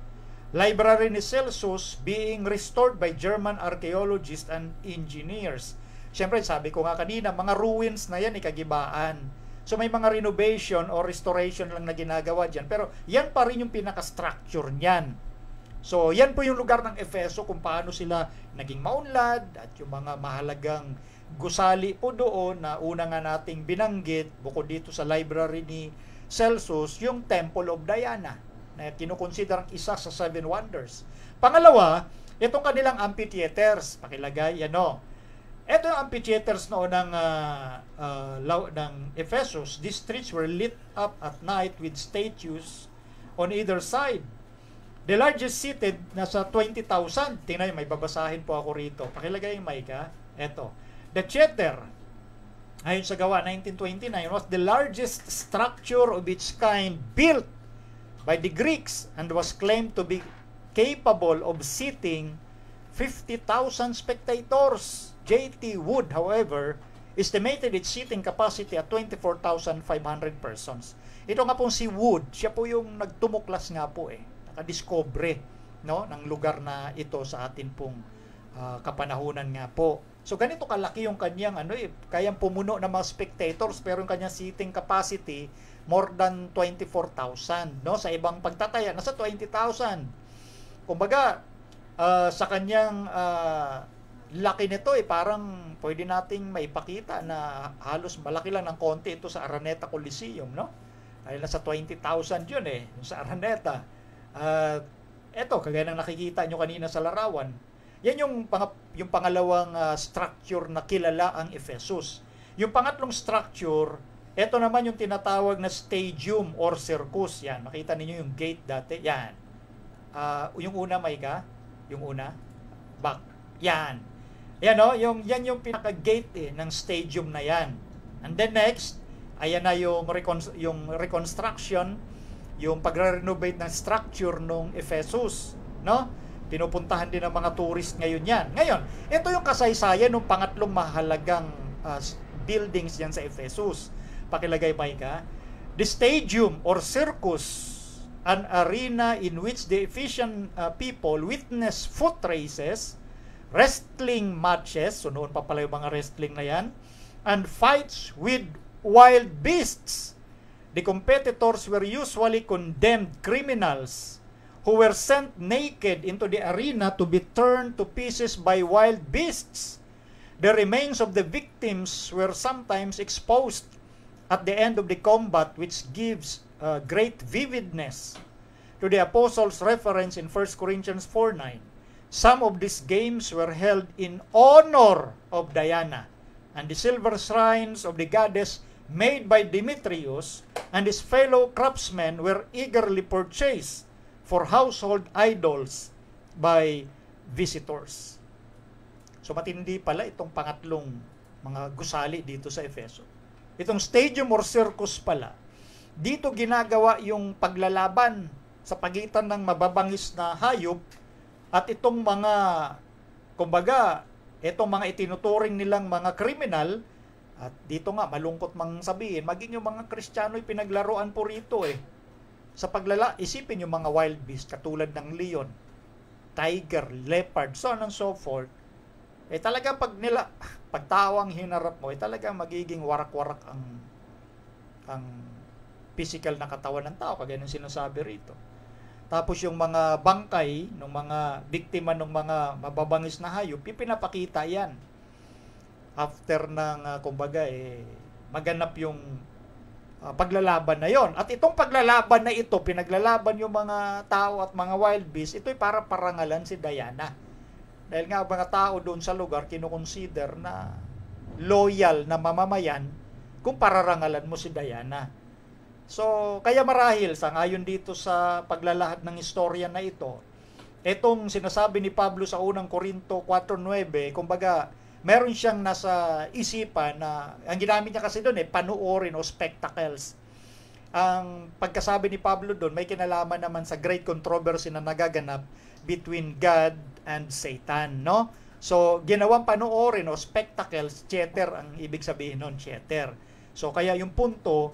Library ni Celsus being restored by German archaeologists and engineers. Siyempre, sabi ko nga kanina, mga ruins na yan, ikagibaan. So may mga renovation or restoration lang na ginagawa dyan. Pero yan pa rin yung pinaka-structure niyan. So yan po yung lugar ng Efeso kung paano sila naging maunlad at yung mga mahalagang gusali po doon na una nga nating binanggit bukod dito sa library ni Celsus, yung Temple of Diana na kinukonsider ang isa sa 7 wonders. Pangalawa, itong kanilang amphitheaters. Pakilagay, ito yung amphitheaters noon ng Ephesus. These streets were lit up at night with statues on either side. The largest seated, nasa 20,000. Tingnan, may babasahin po ako rito. Pakilagay yung mic, ha? Ito. The theater, ayon sa gawa 1929, was the largest structure of its kind built by the Greeks and was claimed to be capable of seating 50,000 spectators. J.T. Wood, however, estimated its seating capacity at 24,500 persons. Ito nga pong si Wood, siya po yung nagtumuklas nga po nakadiscover ng lugar na ito sa atin pong kapanahunan nga po. So ganito kalaki yung kanyang kayang pumuno ng mga spectators, pero yung kanyang seating capacity more than 24,000, sa ibang pagtataya nasa 20,000. Kumbaga sa kanyang laki nito parang pwede nating maipakita na halos malaki lang ng konti ito sa Araneta Coliseum, Dahil nasa 20,000 yun sa Araneta. Eto kagaya ng nakikita nyo kanina sa larawan. Yan yung pangalawang structure na kilala ang Ephesus. Yung pangatlong structure, ito naman yung tinatawag na stadium or circus. Yan, makita ninyo yung gate dati. Yan. Yung una, Micah? Yung una? Back. Yan. Yan, yan yung pinaka-gate ng stadium na yan. And then next, ayan na yung reconstruction, yung pagre-renovate ng structure ng Ephesus. Pinupuntahan din ng mga tourist ngayon yan. Ngayon, ito yung kasaysayan ng pangatlong mahalagang buildings yan sa Ephesus. Pakilagay, Micah. The stadium or circus, an arena in which the Ephesian people witness foot races, wrestling matches, so noon pa pala yung mga wrestling na yan, and fights with wild beasts. The competitors were usually condemned criminals who were sent naked into the arena to be turned to pieces by wild beasts. The remains of the victims were sometimes exposed at the end of the combat, which gives great vividness to the apostles' reference in 1 Corinthians 4:9. Some of these games were held in honor of Diana, and the silver shrines of the goddess made by Demetrius and his fellow craftsmen were eagerly purchased for household idols by visitors. So matindi pala itong pangatlong mga gusali dito sa Efeso. Itong stadium or circus pala, dito ginagawa yung paglalaban sa pagitan ng mababangis na hayop at itong mga, kumbaga, itong mga itinuturing nilang mga kriminal. At dito nga, malungkot mang sabihin, maging yung mga Kristiyano ay pinaglaruan po rito Sa isipin yung mga wild beast, katulad ng leon, tiger, leopard, so on and so forth. Talaga pag tao ang hinarap mo, talaga magiging warak-warak ang physical na katawan ng tao, kagaya ng sinasabi rito. Tapos yung mga bangkay, ng mga biktima ng mga mababangis na hayop, pinapakita yan. After ng, kumbaga, maganap yung paglalaban na yon. At itong paglalaban na ito, pinaglalaban yung mga tao at mga wild beasts, ito'y para parangalan si Diana. Dahil nga mga tao doon sa lugar, kinukonsider na loyal na mamamayan kung pararangalan mo si Diana. So, kaya marahil, sangayon dito sa paglalahad ng istorya na ito, itong sinasabi ni Pablo sa unang Korinto 4:9, kumbaga, meron siyang nasa isipan na, ang ginamit niya kasi doon panuorin o spectacles. ang pagkasabi ni Pablo doon may kinalaman naman sa great controversy na nagaganap between God and Satan, no? So, ginawang panoorin o spectacles, theater ang ibig sabihin noon, theater. So, kaya yung punto,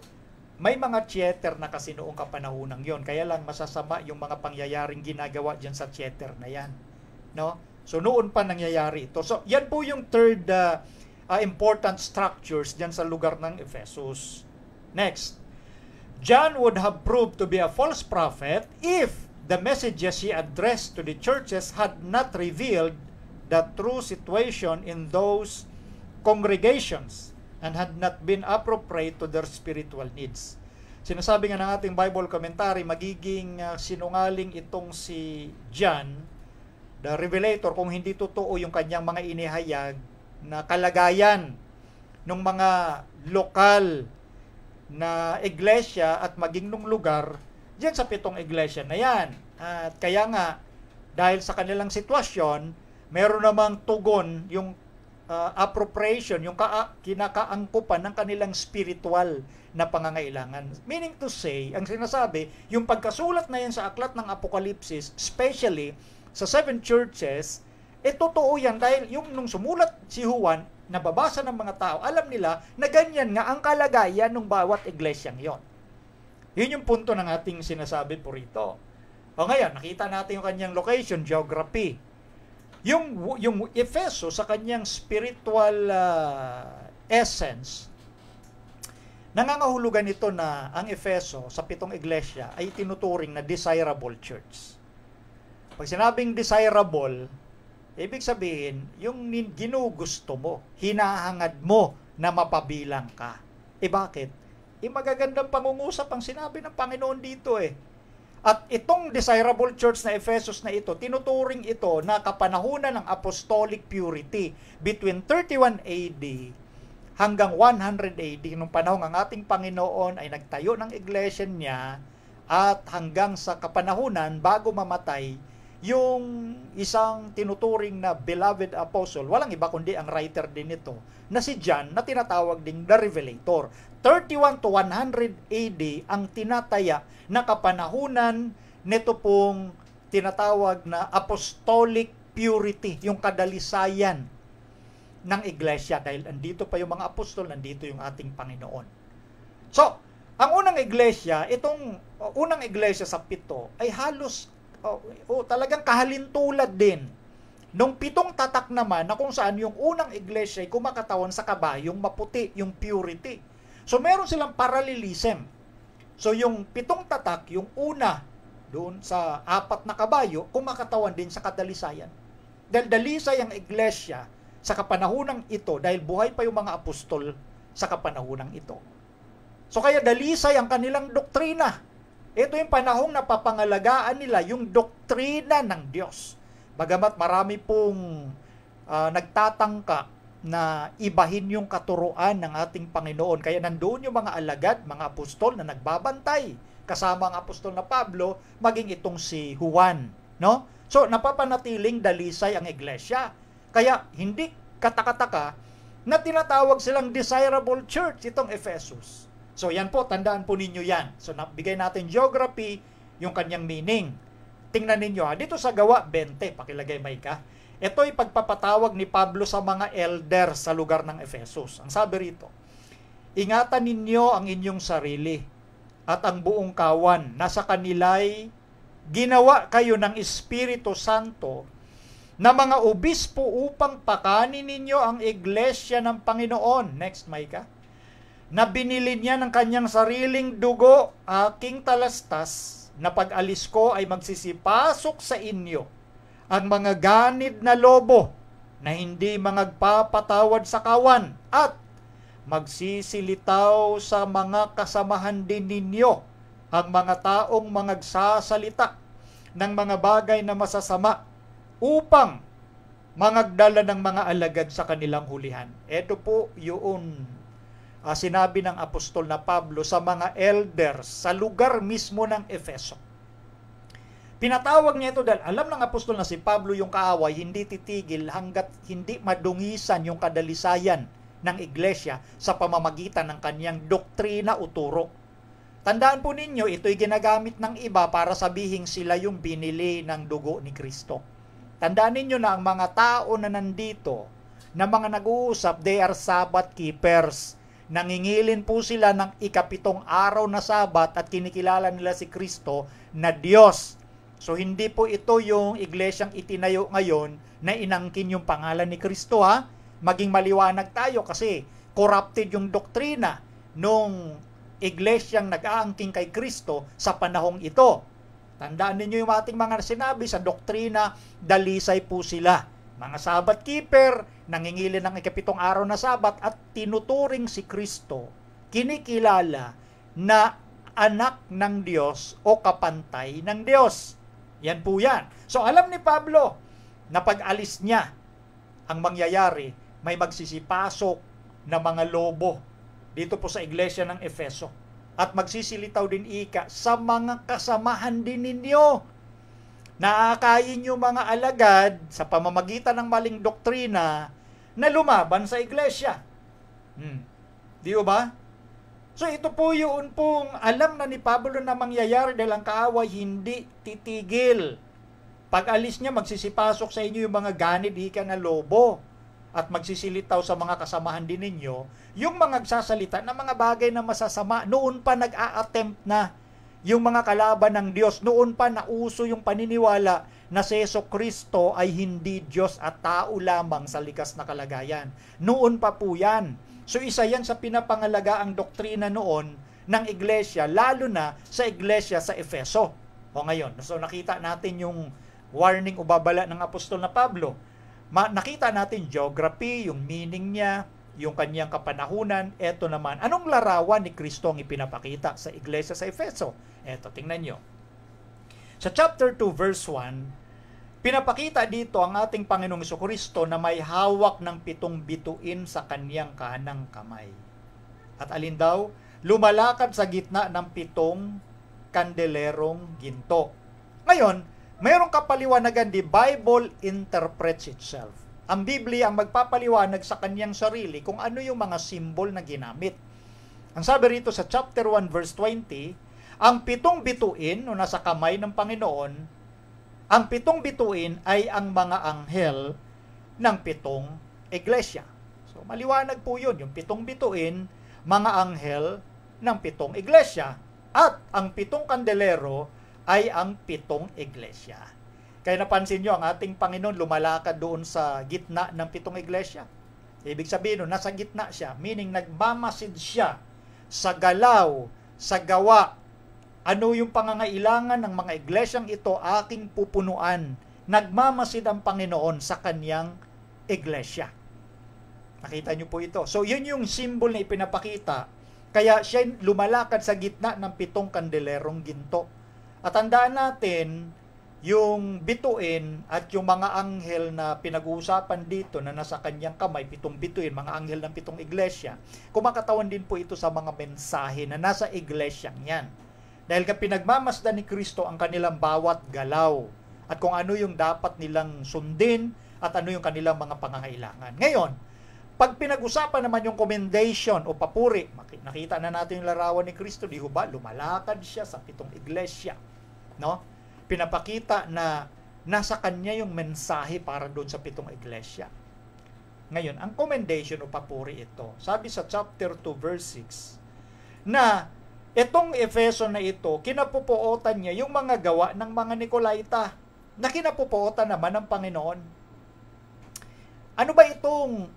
may mga theater na kasi noong kapanahunang yon. Kaya lang masasama yung mga pangyayaring ginagawa dyan sa theater na yan, no? So, noon pa nangyayari ito. So, yan po yung third important structures dyan sa lugar ng Ephesus. Next, John would have proved to be a false prophet if the messages he addressed to the churches had not revealed the true situation in those congregations and had not been appropriate to their spiritual needs. Sinasabi nga ng ating Bible commentary, magiging sinungaling itong si John, the Revelator, kung hindi totoo yung kanyang mga inihayag na kalagayan ng mga lokal na iglesia at maging nung lugar diyan sa 7 iglesia na yan. At kaya nga, dahil sa kanilang sitwasyon, meron namang tugon yung appropriation, yung kinakaangkupan ng kanilang spiritual na pangangailangan. Meaning to say, ang sinasabi, yung pagkasulat na yan sa aklat ng Apokalipsis, especially sa 7 churches, totoo yan dahil yung nung sumulat si Juan, nababasa ng mga tao, alam nila na ganyan nga ang kalagayan ng bawat iglesyang yon. Yun yung punto ng ating sinasabi po rito. O ngayon, nakita natin yung kanyang location, geography. Yung Efeso sa kanyang spiritual essence, nangangahulugan ito na ang Efeso sa 7 iglesia ay tinuturing na desirable church. Pag sinabing desirable, ibig sabihin, yung ginugusto mo, hinahangad mo na mapabilang ka. Bakit? Magagandang pangungusap ang sinabi ng Panginoon dito At itong desirable church na Ephesus na ito, tinuturing ito na kapanahunan ng apostolic purity between 31 AD hanggang 100 AD, nung panahon ang ating Panginoon ay nagtayo ng iglesia niya at hanggang sa kapanahunan bago mamatay, yung isang tinuturing na beloved apostle, walang iba kundi ang writer din ito, na si John, na tinatawag ding the Revelator. 31 to 100 AD ang tinataya na kapanahunan nito pong tinatawag na apostolic purity, yung kadalisayan ng iglesia. Dahil andito pa yung mga apostol, nandito yung ating Panginoon. So, ang unang iglesia, itong unang iglesia sa 7 ay halos talagang kahalintulad din nung 7 tatak naman na kung saan yung unang iglesia ay kumakatawan sa kabayong maputi, yung purity. So meron silang parallelism. So yung 7 tatak, yung una doon sa 4 na kabayo, kumakatawan din sa kadalisayan. Dahil dalisay ang iglesia sa kapanahunang ito dahil buhay pa yung mga apostol sa kapanahunang ito. So kaya dalisay ang kanilang doktrina. Ito yung panahong napapangalagaan nila yung doktrina ng Diyos. Bagamat marami pong nagtatangka na ibahin yung katuruan ng ating Panginoon. Kaya nandoon yung mga alagad, mga apostol na nagbabantay. Kasama ang apostol na Pablo, maging itong si Juan. No? So, napapanatiling dalisay ang iglesia. Kaya hindi katakataka na tinatawag silang desirable church itong Ephesus. So, yan po, tandaan po ninyo yan. So, bigay natin geography, yung kanyang meaning. Tingnan ninyo, dito sa Gawa 20, pakilagay may ka. Ito ay pagpapatawag ni Pablo sa mga elder sa lugar ng Ephesus. Ang sabi rito, ingatan ninyo ang inyong sarili at ang buong kawan. Nasa kanila'y ginawa kayo ng Espiritu Santo na mga obispo upang pakanin ninyo ang iglesia ng Panginoon. Next, Micah. Na binili niya ng kanyang sariling dugo, aking talastas, na pag-alis ko ay magsisipasok sa inyo ang mga ganid na lobo na hindi magpapatawad sa kawan at magsisilitaw sa mga kasamahan din ninyo ang mga taong magsasalita ng mga bagay na masasama upang mangagdala ng mga alagad sa kanilang hulihan. Ito po yung sinabi ng apostol na Pablo sa mga elders sa lugar mismo ng Efeso. Pinatawag niya ito dahil alam ng apostol na si Pablo yung kaaway hindi titigil hanggat hindi madungisan yung kadalisayan ng iglesia sa pamamagitan ng kanyang doktrina o turo. Tandaan po ninyo, ito'y ginagamit ng iba para sabihin sila yung binili ng dugo ni Kristo. Tandaan ninyo na ang mga tao na nandito, na mga nag-uusap, they are Sabbath keepers. Nangingilin po sila ng ikapitong araw na Sabat at kinikilala nila si Kristo na Diyos. So hindi po ito yung iglesyang itinayo ngayon na inangkin yung pangalan ni Kristo, ha. Maging maliwanag tayo kasi corrupted yung doktrina nung iglesyang nag-aangking kay Kristo sa panahong ito. Tandaan ninyo yung ating mga sinabi sa doktrina, dalisay po sila. Mga Sabbath keeper, nangingilin ng ikapitong araw na Sabat at tinuturing si Kristo, kinikilala na anak ng Diyos o kapantay ng Diyos. Yan po yan. So alam ni Pablo na pag-alis niya, ang mangyayari, may magsisipasok na mga lobo dito po sa iglesia ng Efeso. At magsisilitaw din ika sa mga kasamahan din ninyo. Naakayin yung mga alagad sa pamamagitan ng maling doktrina na lumaban sa iglesia. Di ba? So ito po yun pong alam na ni Pablo na mangyayari dahil ang kaaway hindi titigil. Pag alis niya, magsisipasok sa inyo yung mga ganid hika na lobo at magsisilitaw sa mga kasamahan din ninyo yung mga nagsasalita na mga bagay na masasama. Noon pa nag-a-attempt na yung mga kalaban ng Diyos. Noon pa nauso yung paniniwala na si Jesucristo ay hindi Diyos at tao lamang sa likas na kalagayan. Noon pa po yan. So isa yan sa pinapangalaga ang doktrina noon ng iglesia, lalo na sa iglesia sa Efeso. O ngayon, so nakita natin yung warning o babala ng apostol na Pablo. Nakita natin geography, yung meaning niya, yung kanyang kapanahunan. Eto naman, anong larawan ni Kristo ang ipinapakita sa iglesia sa Efeso? Eto, tingnan nyo. Sa chapter 2 verse 1, pinapakita dito ang ating Panginoong Jesucristo na may hawak ng 7 bituin sa kanyang kanang kamay. At alin daw? Lumalakad sa gitna ng 7 kandelerong ginto. Ngayon, mayroong kapaliwanagan, the Bible interprets itself. Ang Biblia ang magpapaliwanag sa kanyang sarili kung ano yung mga symbol na ginamit. Ang sabi rito sa chapter 1 verse 20, ang 7 bituin o nasa kamay ng Panginoon, ang 7 bituin ay ang mga anghel ng 7 iglesia. So maliwanag po yun, yung 7 bituin, mga anghel ng 7 iglesia. At ang 7 kandelero ay ang 7 iglesia. Kaya napansin nyo, ang ating Panginoon lumalakad doon sa gitna ng 7 iglesia. Ibig sabihin, nasa gitna siya, meaning nagmamasid siya sa galaw, sa gawa. Ano yung pangangailangan ng mga iglesyang ito, aking pupunuan. Nagmamasid ang Panginoon sa kanyang iglesia. Nakita nyo po ito. So, yun yung symbol na ipinapakita. Kaya siya lumalakad sa gitna ng 7 kandelerong ginto. At tandaan natin, yung bituin at yung mga anghel na pinag-uusapan dito na nasa kanyang kamay, 7 bituin, mga anghel ng 7 iglesia, kumakatawan din po ito sa mga mensahe na nasa iglesyang yan. Dahil pinagmamasdan ni Kristo ang kanilang bawat galaw at kung ano yung dapat nilang sundin at ano yung kanilang mga pangangailangan. Ngayon, pag pinag-usapan naman yung commendation o papuri, nakita na natin yung larawan ni Kristo, di ba? Lumalakad siya sa 7 iglesia, no? Pinapakita na nasa kanya yung mensahe para doon sa 7 iglesia. Ngayon, ang commendation o papuri ito, sabi sa chapter 2 verse 6, na itong Efeso na ito, kinapupuotan niya yung mga gawa ng mga Nicolaita, na kinapupuotan naman ng Panginoon. Ano ba itong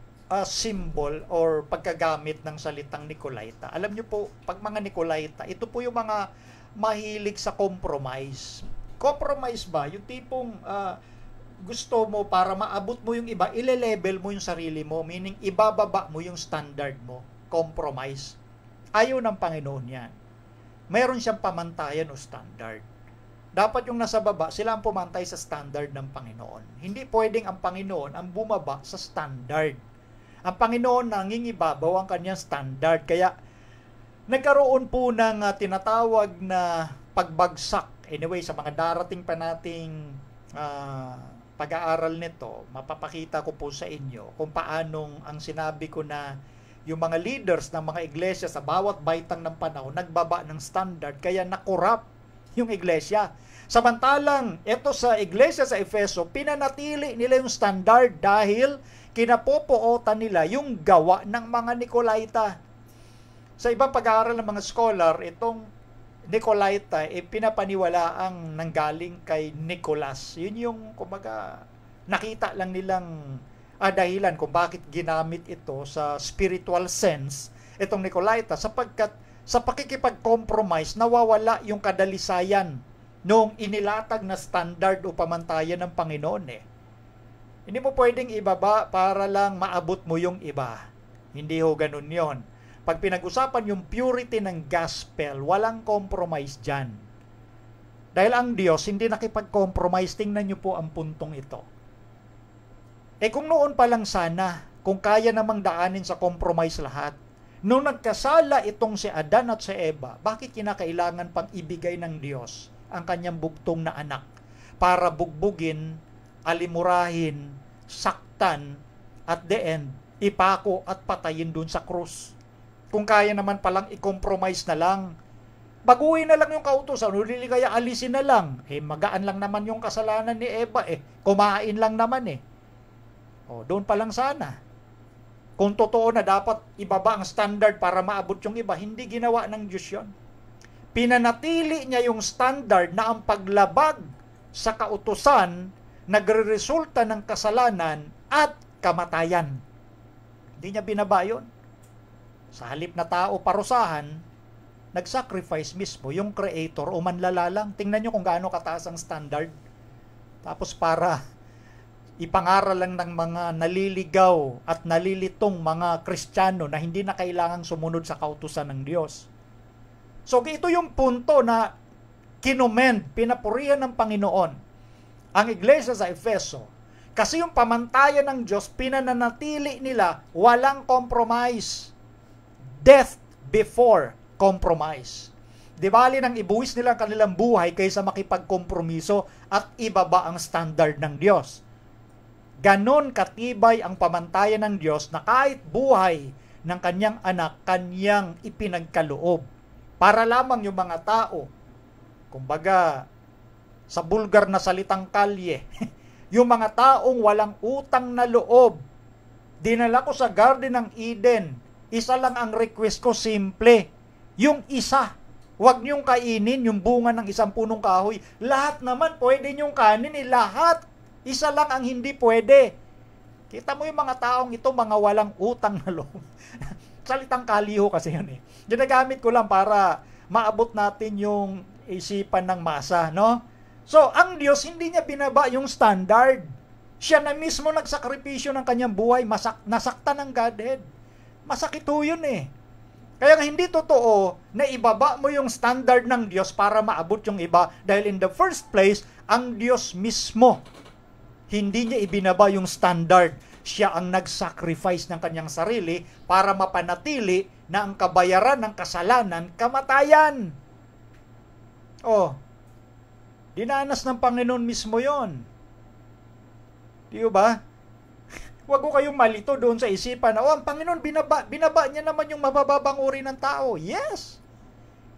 symbol or pagkagamit ng salitang Nicolaita? Alam niyo po, pag mga Nicolaita, ito po yung mga mahilig sa compromise. Compromise ba? Yung tipong gusto mo para maabot mo yung iba, ile-level mo yung sarili mo, meaning ibababa mo yung standard mo. Compromise. Ayaw ng Panginoon yan. Mayroon siyang pamantayan o standard. Dapat yung nasa baba, sila ang pumantay sa standard ng Panginoon. Hindi pwedeng ang Panginoon ang bumaba sa standard. Ang Panginoon nangingibabaw ang kanyang standard. Kaya nagkaroon po ng tinatawag na pagbagsak. Anyway, sa mga darating pa nating pag-aaral nito, mapapakita ko po sa inyo kung paanong ang sinabi ko na yung mga leaders ng mga iglesia sa bawat baitang ng panahon, nagbaba ng standard, kaya nakorap yung iglesia. Samantalang, ito sa iglesia sa Efeso, pinanatili nila yung standard dahil kinapopuotan nila yung gawa ng mga Nicolaita. Sa ibang pag-aaral ng mga scholar, itong Nicolaita, pinapaniwalaang nanggaling kay Nicolas. Yun yung, kumbaga, nakita lang nilang dahilan kung bakit ginamit ito sa spiritual sense, itong Nicolaita, sapagkat sa pakikipag-compromise, nawawala yung kadalisayan nung inilatag na standard o pamantayan ng Panginoon eh. Hindi mo pwedeng ibaba para lang maabot mo yung iba. Hindi ho ganun yon. Pag pinag-usapan yung purity ng gospel, walang compromise dyan. Dahil ang Diyos hindi nakipag-compromise, tingnan nyo po ang puntong ito. Kung noon pa lang sana, kung kaya namang daanin sa compromise lahat, nung nagkasala itong si Adan at si Eva, bakit kinakailangan pang ibigay ng Diyos ang kanyang bugtong na anak para bugbugin, alimurahin, saktan, at the end, ipako at patayin dun sa krus? Kung kaya naman palang i-compromise na lang, baguhin na lang yung kautusan, huli kaya alisin na lang. Magaan lang naman yung kasalanan ni Eva kumain lang naman doon pa lang sana. Kung totoo na dapat ibaba ang standard para maabot yung iba, hindi ginawa ng Diyos yun. Pinanatili niya yung standard na ang paglabag sa kautusan nagre-resulta ng kasalanan at kamatayan. Hindi niya binaba yun. Sa halip na tao parusahan, nag-sacrifice mismo yung creator o manlalalang. Tingnan nyo kung gaano kataas ang standard. Tapos para ipangaral lang ng mga naliligaw at nalilitong mga Kristiyano na hindi na kailangang sumunod sa kautusan ng Diyos. So ito yung punto na kinomend, pinapurihan ng Panginoon ang iglesia sa Efeso. Kasi yung pamantayan ng Diyos, pinananatili nila, walang compromise. Death before compromise. Di bali nang ibuwis nila ang kanilang buhay kaysa makipagkompromiso at ibaba ang standard ng Diyos. Ganon katibay ang pamantayan ng Diyos na kahit buhay ng kanyang anak, kanyang ipinagkaloob. Para lamang yung mga tao, kumbaga, sa bulgar na salitang kalye, yung mga taong walang utang na loob, dinala ko sa Garden ng Eden, isa lang ang request ko, simple, yung isa. Huwag niyong kainin yung bunga ng isang punong kahoy. Lahat naman pwede niyong kanin, lahat. Isa lang ang hindi pwede. Kita mo yung mga taong ito, mga walang utang na loob. Salitang kaliho kasi yun Ginagamit ko lang para maabot natin yung isipan ng masa, no? So, ang Diyos hindi niya binaba yung standard. Siya na mismo nagsakripisyo ng kanyang buhay, nasaktan ng Godhead. Masakit ho yun Kaya nga hindi totoo na ibaba mo yung standard ng Diyos para maabot yung iba dahil in the first place, ang Diyos mismo hindi niya ibinaba yung standard. Siya ang nag-sacrifice ng kanyang sarili para mapanatili na ang kabayaran ng kasalanan, kamatayan. Dinanas ng Panginoon mismo yon. Di ba? Huwag ko kayong malito doon sa isipan na, ang Panginoon, binaba niya naman yung mabababang uri ng tao. Yes!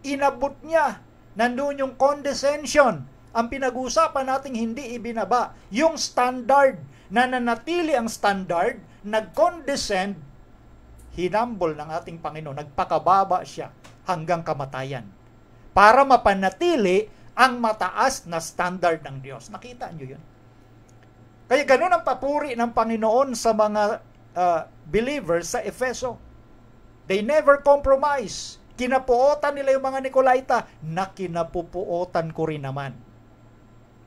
Inabot niya. Nandoon yung condescension. Ang pinag-uusapan nating hindi ibinaba. Yung standard, na nanatili ang standard, nag-condescend, hinambol ng ating Panginoon, nagpakababa siya hanggang kamatayan. Para mapanatili ang mataas na standard ng Diyos. Nakita niyo yun? Kaya ganun ang papuri ng Panginoon sa mga believers sa Efeso. They never compromise. Kinapuotan nila yung mga Nicolaita na kinapupuotan ko rin naman.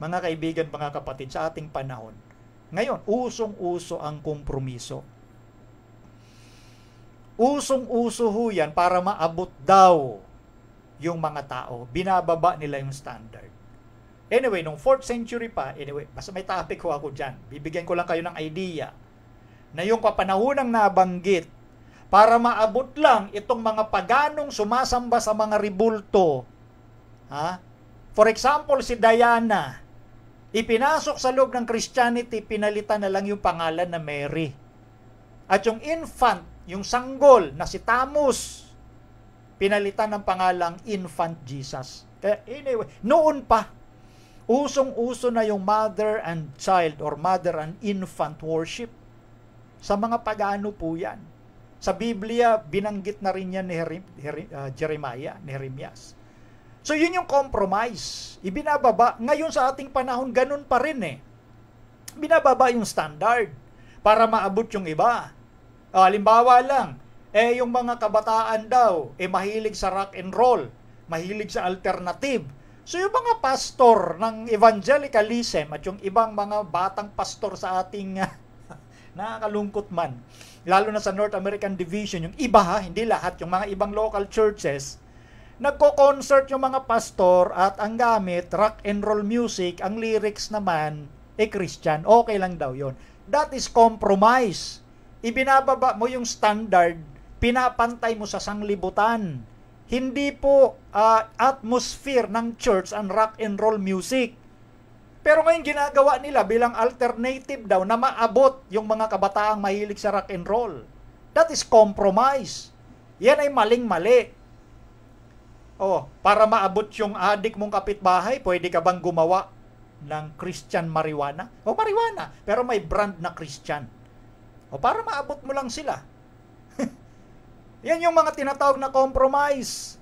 Mga kaibigan, mga kapatid, sa ating panahon, ngayon, usong-uso ang kompromiso. Usong-uso ho yan para maabot daw yung mga tao. Binababa nila yung standard. Anyway, nung 4th century pa, basta may topic ko ako dyan. Bibigyan ko lang kayo ng idea na yung kapanahunang nabanggit para maabot lang itong mga paganong sumasamba sa mga ribulto. For example, si Diana, ipinasok sa loob ng Christianity, pinalitan na lang yung pangalan na Mary. At yung infant yung sanggol na si Tamus, pinalitan ng pangalang Infant Jesus. Kaya anyway, noon pa, usong-uso na yung mother and child or mother and infant worship. Sa mga pagano po yan. Sa Biblia, binanggit na rin yan ni Jeremiah, ni Jeremias. So yun yung compromise. Ibinababa. Ngayon sa ating panahon, ganun pa rin eh. Binababa yung standard para maabot yung iba. Halimbawa lang, yung mga kabataan daw, mahilig sa rock and roll, mahilig sa alternative. So yung mga pastor ng evangelicalism at yung ibang mga batang pastor sa ating nakakalungkot man, lalo na sa North American Division, yung iba hindi lahat, yung mga ibang local churches, nagko-concert yung mga pastor at ang gamit, rock and roll music, ang lyrics naman, Christian, okay lang daw yon. That is compromise. Ibinababa mo yung standard, pinapantay mo sa sanglibutan. Hindi po atmosphere ng church ang rock and roll music. Pero ngayon ginagawa nila bilang alternative daw na maabot yung mga kabataang mahilig sa rock and roll. That is compromise. Yan ay maling-mali. Para maabot yung adik mong kapitbahay, pwede ka bang gumawa ng Christian marijuana? Marijuana, pero may brand na Christian. Para maabot mo lang sila. Yan yung mga tinatawag na compromise.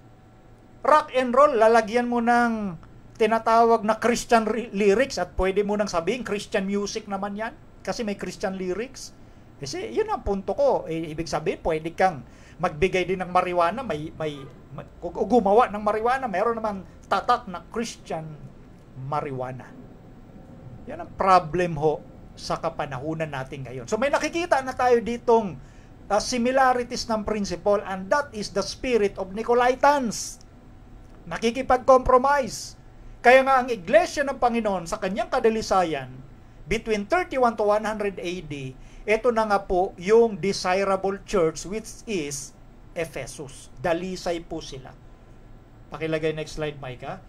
Rock and roll, lalagyan mo ng tinatawag na Christian lyrics at pwede mo nang sabihin, Christian music naman yan. Kasi may Christian lyrics. Kasi yun ang punto ko. Ibig sabihin, pwede kang magbigay din ng marijuana, gumawa ng marijuana, mayroon naman tatak na Christian marijuana. Yan ang problem ho sa kapanahunan natin ngayon. So may nakikita na tayo ditong similarities ng principle, and that is the spirit of Nicolaitans. Nakikipag-compromise. Kaya nga ang Iglesia ng Panginoon sa kanyang kadalisayan, between 31 to 100 AD, ito na nga po yung desirable church, which is Ephesus. Dalisay po sila. Pakilagay next slide, Micah.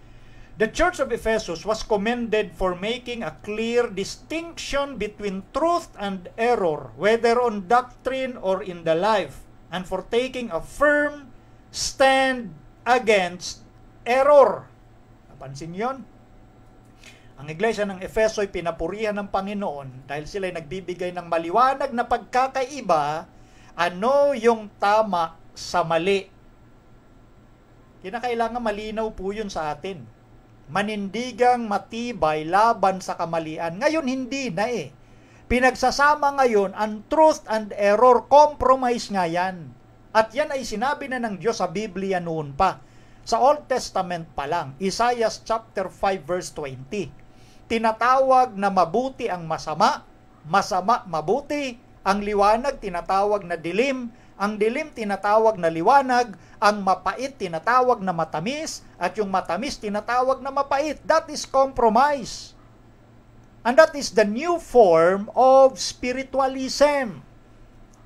The church of Ephesus was commended for making a clear distinction between truth and error, whether on doctrine or in the life, and for taking a firm stand against error. Napansin yon? Ang iglesia ng Efeso ay pinapurihan ng Panginoon dahil sila ay nagbibigay ng maliwanag na pagkakaiba, ano yung tama sa mali. Kinakailangan malinaw po yun sa atin. Manindigang matibay laban sa kamalian. Ngayon hindi na eh. Pinagsasama ngayon ang truth and error, compromise nga yan. At yan ay sinabi na ng Diyos sa Biblia noon pa. Sa Old Testament pa lang, Isaiah chapter 5 verse 20. Tinatawag na mabuti ang masama, masama mabuti, ang liwanag tinatawag na dilim, ang dilim tinatawag na liwanag, ang mapait tinatawag na matamis, at yung matamis tinatawag na mapait. That is compromise. And that is the new form of spiritualism.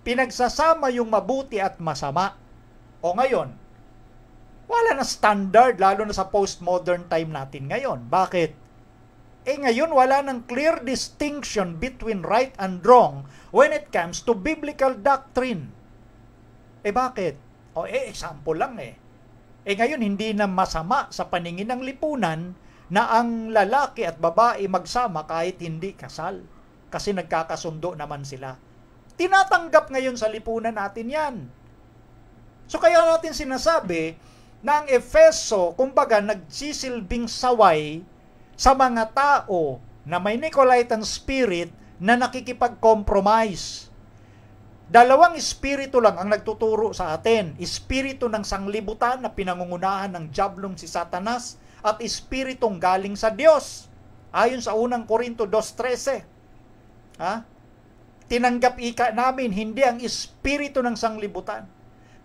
Pinagsasama yung mabuti at masama. O ngayon, wala na standard, lalo na sa postmodern time natin ngayon. Bakit? Ngayon wala nang clear distinction between right and wrong when it comes to biblical doctrine. Bakit? Example lang ngayon hindi na masama sa paningin ng lipunan na ang lalaki at babae magsama kahit hindi kasal. Kasi nagkakasundo naman sila. Tinatanggap ngayon sa lipunan natin yan. So kaya natin sinasabi na ang Efeso, kumbaga, nagsisilbing saway sa mga tao na may Nicolaitan spirit na nakikipag-compromise. Dalawang espiritu lang ang nagtuturo sa atin. Espiritu ng sanglibutan na pinangungunahan ng diablong si Satanas at espiritong galing sa Diyos. Ayon sa unang Korinto 2:13. Tinanggap namin hindi ang espiritu ng sanglibutan,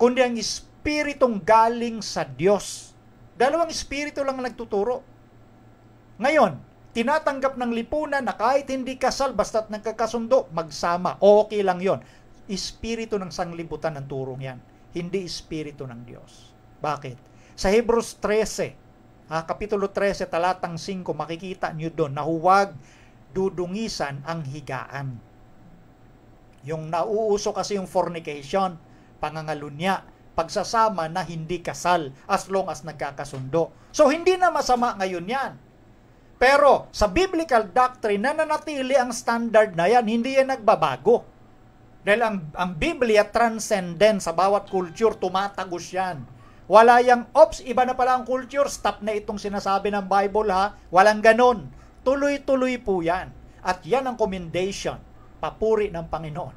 kundi ang espiritong galing sa Diyos. Dalawang espiritu lang ang nagtuturo. Ngayon, tinatanggap ng lipunan na kahit hindi kasal, basta't nagkakasundo, magsama. Okay lang yon. Espiritu ng sanglibutan ang turong yan. Hindi espiritu ng Diyos. Bakit? Sa Hebrews 13, Kapitulo 13, talatang 5, makikita nyo doon na huwag dudungisan ang higaan. Yung nauuso kasi yung fornication. pangangalunya, pagsasama na hindi kasal as long as nagkakasundo. So hindi na masama ngayon yan. Pero sa biblical doctrine, nananatili ang standard na yan, hindi yan nagbabago. Dahil ang Biblia transcendent sa bawat culture, tumatagos yan. Wala yang, iba na pala ang culture, stop na itong sinasabi ng Bible ha. Walang ganon. Tuloy-tuloy po yan. At yan ang commendation, papuri ng Panginoon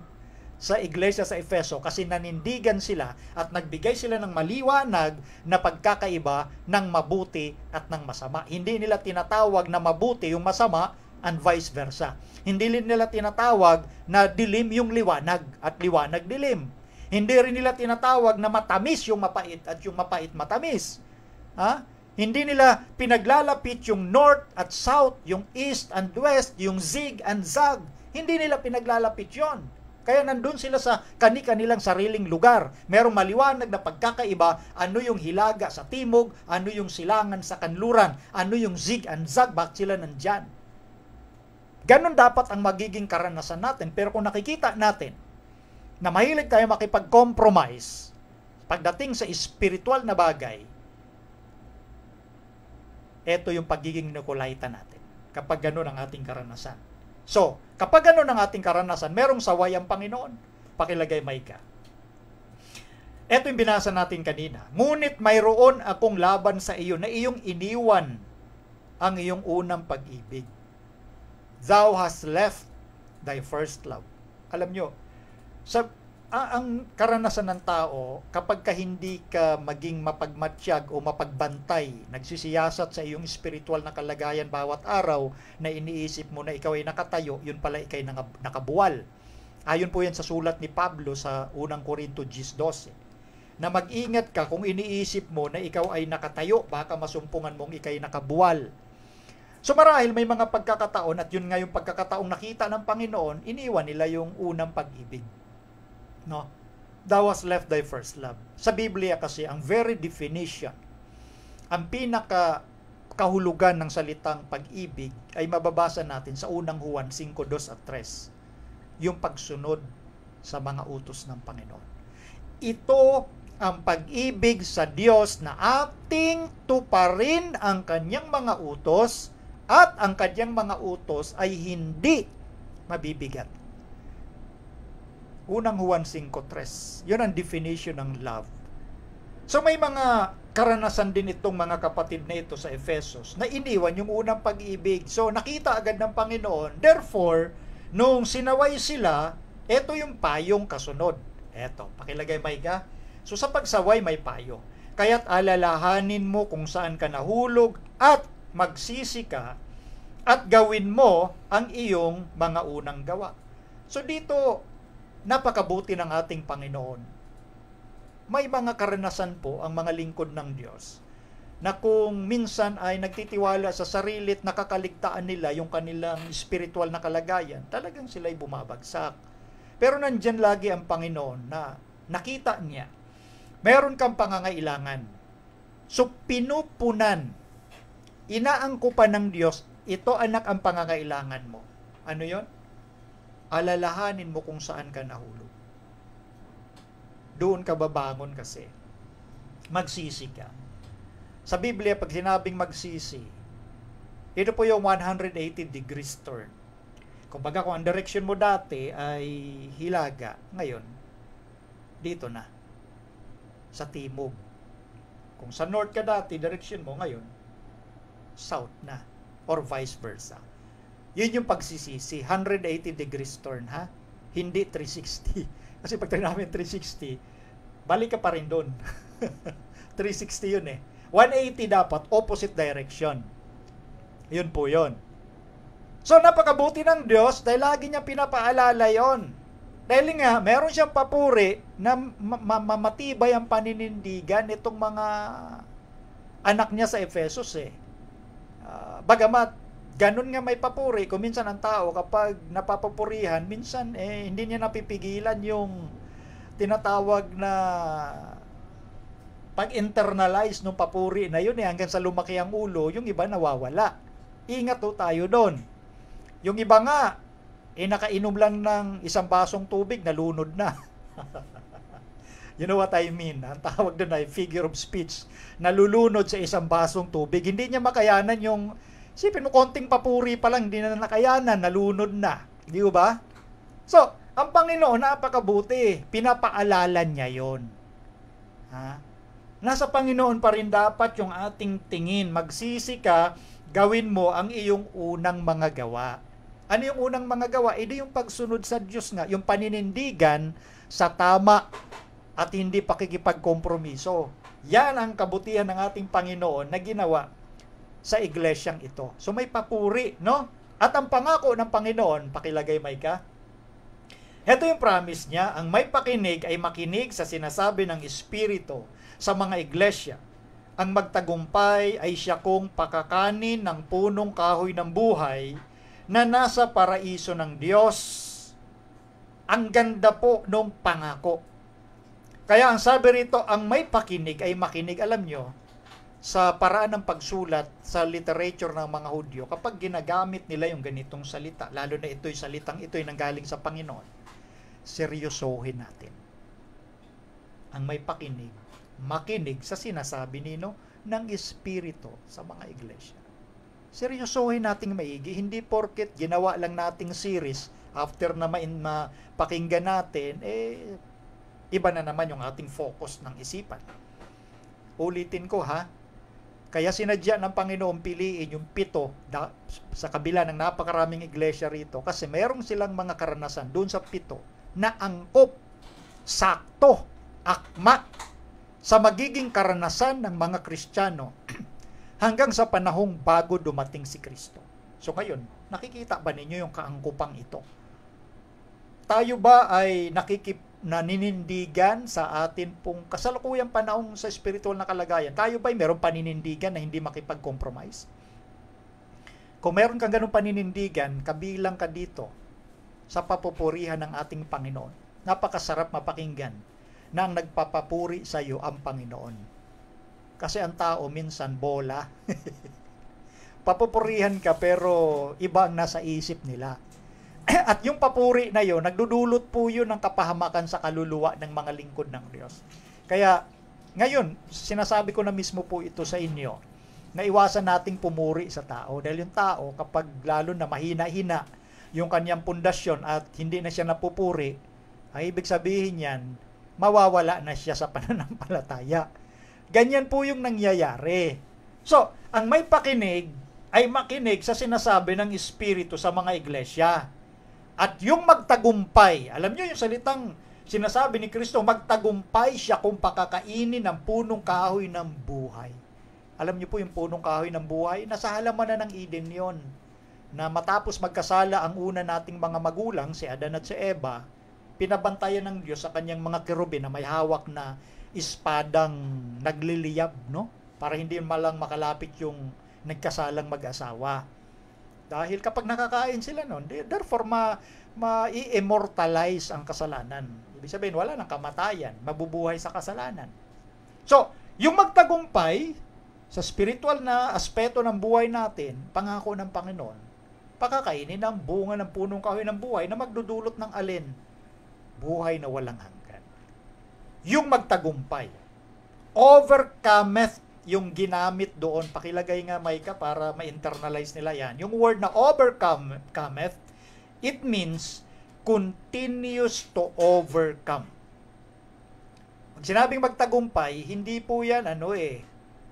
sa iglesia sa Efeso kasi nanindigan sila at nagbigay sila ng maliwanag na pagkakaiba ng mabuti at ng masama. Hindi nila tinatawag na mabuti yung masama and vice versa. Hindi rin nila tinatawag na dilim yung liwanag at liwanag dilim. Hindi rin nila tinatawag na matamis yung mapait at yung mapait matamis. Hindi nila pinaglalapit yung north at south, yung east and west, yung zig and zag. Hindi nila pinaglalapit yon. Kaya nandun sila sa kani-kanilang sariling lugar. Merong maliwanag na pagkakaiba, ano yung hilaga sa timog, ano yung silangan sa kanluran, ano yung zig and zag, bakit sila nandyan. Ganon dapat ang magiging karanasan natin. Pero kung nakikita natin na mahilig tayo makipag-compromise pagdating sa spiritual na bagay, ito yung pagiging Nicolaita natin kapag ganon ang ating karanasan. So, kapag ganon ang ating karanasan, merong saway ang Panginoon. Pakilagay Micah. Ito yung binasa natin kanina. Ngunit mayroon akong laban sa iyo na iyong iniwan ang iyong unang pag-ibig. Thou hast left thy first love. Alam nyo, ang karanasan ng tao, kapag ka hindi ka maging mapagmatsyag o mapagbantay, nagsisiyasat sa iyong spiritual na kalagayan bawat araw na iniisip mo na ikaw ay nakatayo, yun pala ikay nakabuwal. Ayon po yan sa sulat ni Pablo sa unang Korinto 10:12. Na mag-ingat ka kung iniisip mo na ikaw ay nakatayo, baka masumpungan mong ikay nakabuwal. So marahil may mga pagkakataon, at yun nga yung pagkakataong nakita ng Panginoon, iniwan nila yung unang pag-ibig. No? Thou hast left thy first love. Sa Biblia kasi, ang very definition, ang pinaka kahulugan ng salitang pag-ibig ay mababasa natin sa unang Juan 5:2 at 3. Yung pagsunod sa mga utos ng Panginoon. Ito ang pag-ibig sa Diyos na ating tuparin ang kanyang mga utos at ang kanyang mga utos ay hindi mabibigat. Unang Juan 5:3. Yun ang definition ng love. So may mga karanasan din itong mga kapatid na ito sa Efesos na iniwan yung unang pag-ibig. So nakita agad ng Panginoon. Therefore, nung sinaway sila, ito yung payong kasunod. Eto, pakilagay Micah. So sa pagsaway may payo. Kaya't alalahanin mo kung saan ka nahulog at magsisi ka at gawin mo ang iyong mga unang gawa. So dito, napakabuti ng ating Panginoon. May mga karanasan po ang mga lingkod ng Diyos na kung minsan ay nagtitiwala sa sarili at nakakaligtaan nila yung kanilang spiritual na kalagayan, talagang sila'y bumabagsak. Pero nandyan lagi ang Panginoon na nakita niya, meron kang pangangailangan. So pinupunan, inaangkupan ng Diyos, ito anak ang pangangailangan mo. Ano yon? Alalahanin mo kung saan ka nahulog. Doon ka babangon kasi. Magsisi ka. Sa Biblia, pag sinabing magsisi, ito po yung 180 degrees turn. Kumbaga, kung ang direction mo dati ay hilaga, ngayon, dito na. Sa timog. Kung sa north ka dati, direction mo ngayon, south na. Or vice versa. Yun yung pagsisisi, 180 degrees turn, ha? Hindi 360. Kasi pag namin 360, balik ka pa rin doon. 360 yun eh. 180 dapat, opposite direction. Yun po yun. So, napakabuti ng Diyos dahil lagi niya pinapaalala yon. Dahil nga, meron siyang papuri na mamatibay ang paninindigan itong mga anak niya sa Efesos eh. Bagamat, ganun nga may papuri, kung minsan ang tao kapag napapapurihan, minsan hindi niya napipigilan yung tinatawag na pag-internalize ng papuri na yun hanggang sa lumaki ang ulo, yung iba nawawala. Ingat ho tayo doon. Yung iba nga, nakainom lang ng isang basong tubig, nalunod na. You know what I mean? Ang tawag doon ay figure of speech. Nalulunod sa isang basong tubig. Hindi niya makayanan yung, sipin mo, konting papuri pa lang, hindi na nakayanan, nalunod na. Di ba? So, ang Panginoon, napakabuti. Pinapaalala niya yon. Ha? Nasa Panginoon pa rin dapat yung ating tingin. Magsisi ka, gawin mo ang iyong unang mga gawa. Ano yung unang mga gawa? Ito yung pagsunod sa Diyos nga, yung paninindigan sa tama at hindi pakikipagkompromiso. Yan ang kabutihan ng ating Panginoon na ginawa sa iglesyang ito. So may papuri, no? At ang pangako ng Panginoon, pakilagay Micah. Ito yung promise niya, ang may pakinig ay makinig sa sinasabi ng Espiritu sa mga iglesia. Ang magtagumpay ay siya kung pakakanin ng punong kahoy ng buhay na nasa paraiso ng Diyos. Ang ganda po nung pangako. Kaya ang sabi rito, ang may pakinig ay makinig. Alam nyo, sa paraan ng pagsulat sa literature ng mga Hudyo, kapag ginagamit nila yung ganitong salita, lalo na ito'y salitang ito'y nanggaling sa Panginoon, seryosohin natin. Ang may pakinig, makinig sa sinasabi ng Espiritu sa mga iglesia. Seryosohin nating maigi, hindi porket ginawa lang nating series, after na mapakinggan natin, iba na naman yung ating focus ng isipan. Ulitin ko ha, kaya sinadya ng Panginoon piliin yung 7 sa kabila ng napakaraming iglesia rito kasi merong silang mga karanasan doon sa 7 na angkop, sakto, akma sa magiging karanasan ng mga Kristiyano hanggang sa panahong bago dumating si Kristo. So ngayon, nakikita ba ninyo yung kaangkupang ito? Tayo ba ay naninindigan sa atin pong kasalukuyang panahon sa spiritual na kalagayan? Tayo ba ay meron paninindigan na hindi makipag-compromise? Kung meron kang ganung paninindigan, kabilang ka dito sa papupurihan ng ating Panginoon. Napakasarap mapakinggan na ang nagpapapuri sa iyo ang Panginoon. Kasi ang tao minsan bola. Papupurihan ka pero iba ang nasa isip nila. At yung papuri na yun, nagdudulot po yun ng kapahamakan sa kaluluwa ng mga lingkod ng Diyos. Kaya, ngayon, sinasabi ko na mismo po ito sa inyo, na iwasan nating pumuri sa tao. Dahil yung tao, kapag lalo na mahina-hina yung kanyang pundasyon at hindi na siya napupuri, ay ibig sabihin yan, mawawala na siya sa pananampalataya. Ganyan po yung nangyayari. So, ang may pakinig ay makinig sa sinasabi ng Espiritu sa mga iglesia. At yung magtagumpay, alam nyo yung salitang sinasabi ni Kristo, magtagumpay siya kung pakakainin ng punong kahoy ng buhay. Alam nyo po yung punong kahoy ng buhay, nasa halaman na ng Eden yon. Na matapos magkasala ang una nating mga magulang, si Adan at si Eva, pinabantayan ng Diyos sa kanyang mga kerubin na may hawak na espadang nagliliyab, no? Para hindi malang makalapit yung nagkasalang mag-asawa. Dahil kapag nakakain sila nun, therefore ma-immortalize ang kasalanan. Ibig sabihin, wala nang kamatayan, mabubuhay sa kasalanan. So, yung magtagumpay sa spiritual na aspeto ng buhay natin, pangako ng Panginoon, pakakainin ang bunga ng punong kahoy ng buhay na magdudulot ng alin? Buhay na walang hanggan. Yung magtagumpay, overcometh yung ginamit doon, pakilagay nga Micah para ma-internalize nila yan. Yung word na overcometh, it means continues to overcome. Pag sinabing magtagumpay, hindi po yan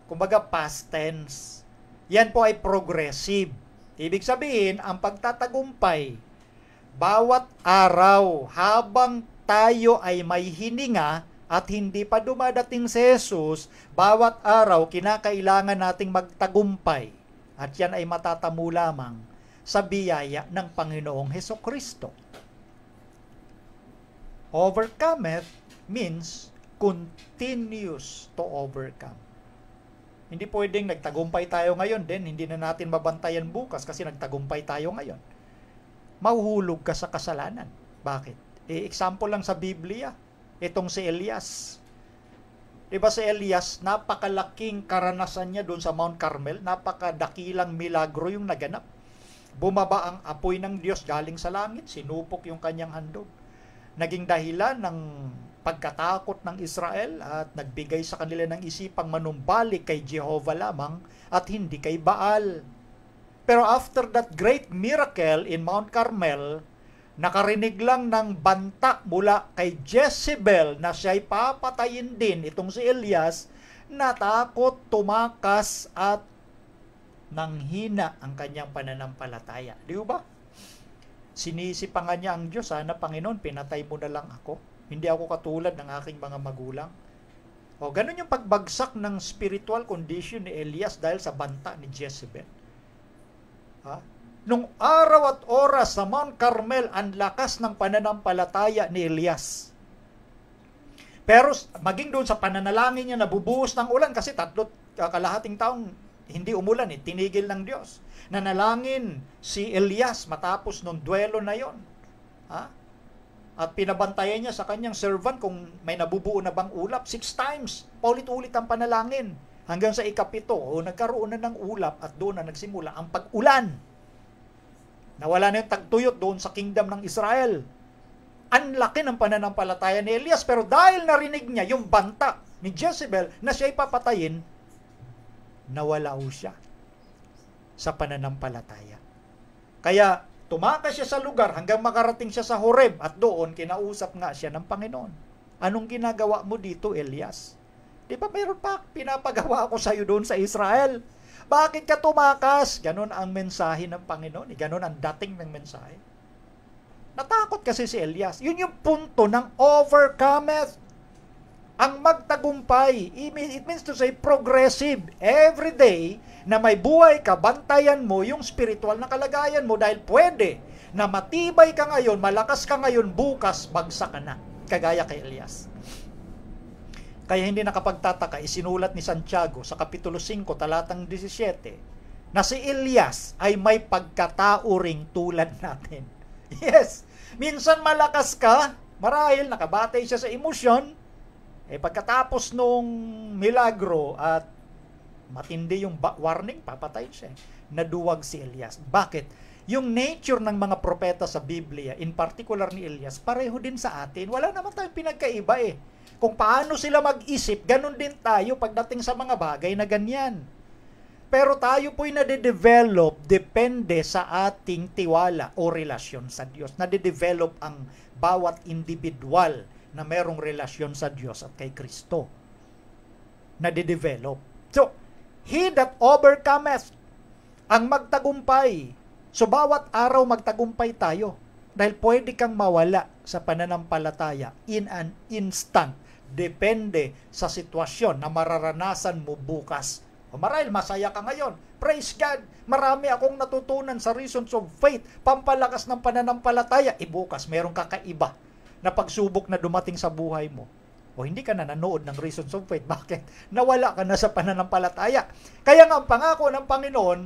kumbaga past tense. Yan po ay progressive. Ibig sabihin, ang pagtatagumpay, bawat araw habang tayo ay may hininga, at hindi pa dumadating si Jesus, bawat araw kinakailangan nating magtagumpay. At yan ay matatamo lamang sa biyaya ng Panginoong Hesukristo. Overcometh means continues to overcome. Hindi pwedeng nagtagumpay tayo ngayon din, hindi na natin mabantayan bukas kasi nagtagumpay tayo ngayon. Mahuhulog ka sa kasalanan. Bakit? Example lang sa Biblia. Itong si Elias. Diba si Elias, napakalaking karanasan niya doon sa Mount Carmel, napakadakilang milagro yung naganap. Bumaba ang apoy ng Diyos galing sa langit, sinupok yung kanyang handog. Naging dahilan ng pagkatakot ng Israel at nagbigay sa kanila ng isipang manumbalik kay Jehovah lamang at hindi kay Baal. Pero after that great miracle in Mount Carmel, nakarinig lang ng banta mula kay Jezebel na siya'y papatayin din itong si Elias, natakot, tumakas at nanghina ang kanyang pananampalataya. Di ba? Sinisi pa nga niya ang Diyos, sana Panginoon, pinatay mo na lang ako. Hindi ako katulad ng aking mga magulang. O, ganun yung pagbagsak ng spiritual condition ni Elias dahil sa banta ni Jezebel. Ha? Nung araw at oras sa Mount Carmel, ang lakas ng pananampalataya ni Elias. Pero maging doon sa pananalangin niya, nabubuhos ng ulan kasi kalahating taong hindi umulan, tinigil ng Diyos. Nanalangin si Elias matapos nung duelo na yon. Ha? At pinabantayan niya sa kanyang servant kung may nabubuo na bang ulap. 6 times, paulit-ulit ang panalangin. Hanggang sa ikapito, nagkaroon na ng ulap at doon na nagsimula ang pag-ulan. Nawala na yung tagtuyot doon sa kingdom ng Israel. Ang laki ng pananampalataya ni Elias, pero dahil narinig niya yung banta ni Jezebel na siya'y papatayin, nawala ho siya sa pananampalataya. Kaya tumakas siya sa lugar hanggang makarating siya sa Horeb at doon kinausap nga siya ng Panginoon. Anong ginagawa mo dito, Elias? Di ba mayroon pa pinapagawa ako sa iyo doon sa Israel? Bakit ka tumakas? Ganon ang mensahe ng Panginoon. Ganon ang dating ng mensahe. Natakot kasi si Elias. Yun yung punto ng overcometh. Ang magtagumpay, it means to say progressive. Every day na may buhay ka, bantayan mo yung spiritual na kalagayan mo dahil pwede na matibay ka ngayon, malakas ka ngayon, bukas, bagsak ka na. Kagaya kay Elias. Kaya hindi nakapagtataka, isinulat ni Santiago sa Kapitulo 5, talatang 17, na si Elias ay may pagkatao ring tulad natin. Yes, minsan malakas ka, marahil nakabatay siya sa emosyon, pagkatapos nung milagro at matindi yung warning, papatay siya. Naduwag si Elias. Bakit? Yung nature ng mga propeta sa Biblia, in particular ni Elias, pareho din sa atin. Wala naman tayong pinagkaiba Kung paano sila mag-isip, ganun din tayo pagdating sa mga bagay na ganyan. Pero tayo po'y nade-develop depende sa ating tiwala o relasyon sa Diyos. Nade-develop ang bawat individual na merong relasyon sa Diyos at kay Kristo. Nade-develop. So, he that overcometh, ang magtagumpay. So, bawat araw magtagumpay tayo. Dahil pwede kang mawala sa pananampalataya in an instant. Depende sa sitwasyon na mararanasan mo bukas. O marahil masaya ka ngayon. Praise God! Marami akong natutunan sa Reasons of Faith. Pampalakas ng pananampalataya. Bukas, merong kakaiba na pagsubok na dumating sa buhay mo. O hindi ka na nanood ng Reasons of Faith. Bakit? Nawala ka na sa pananampalataya. Kaya nga ang pangako ng Panginoon,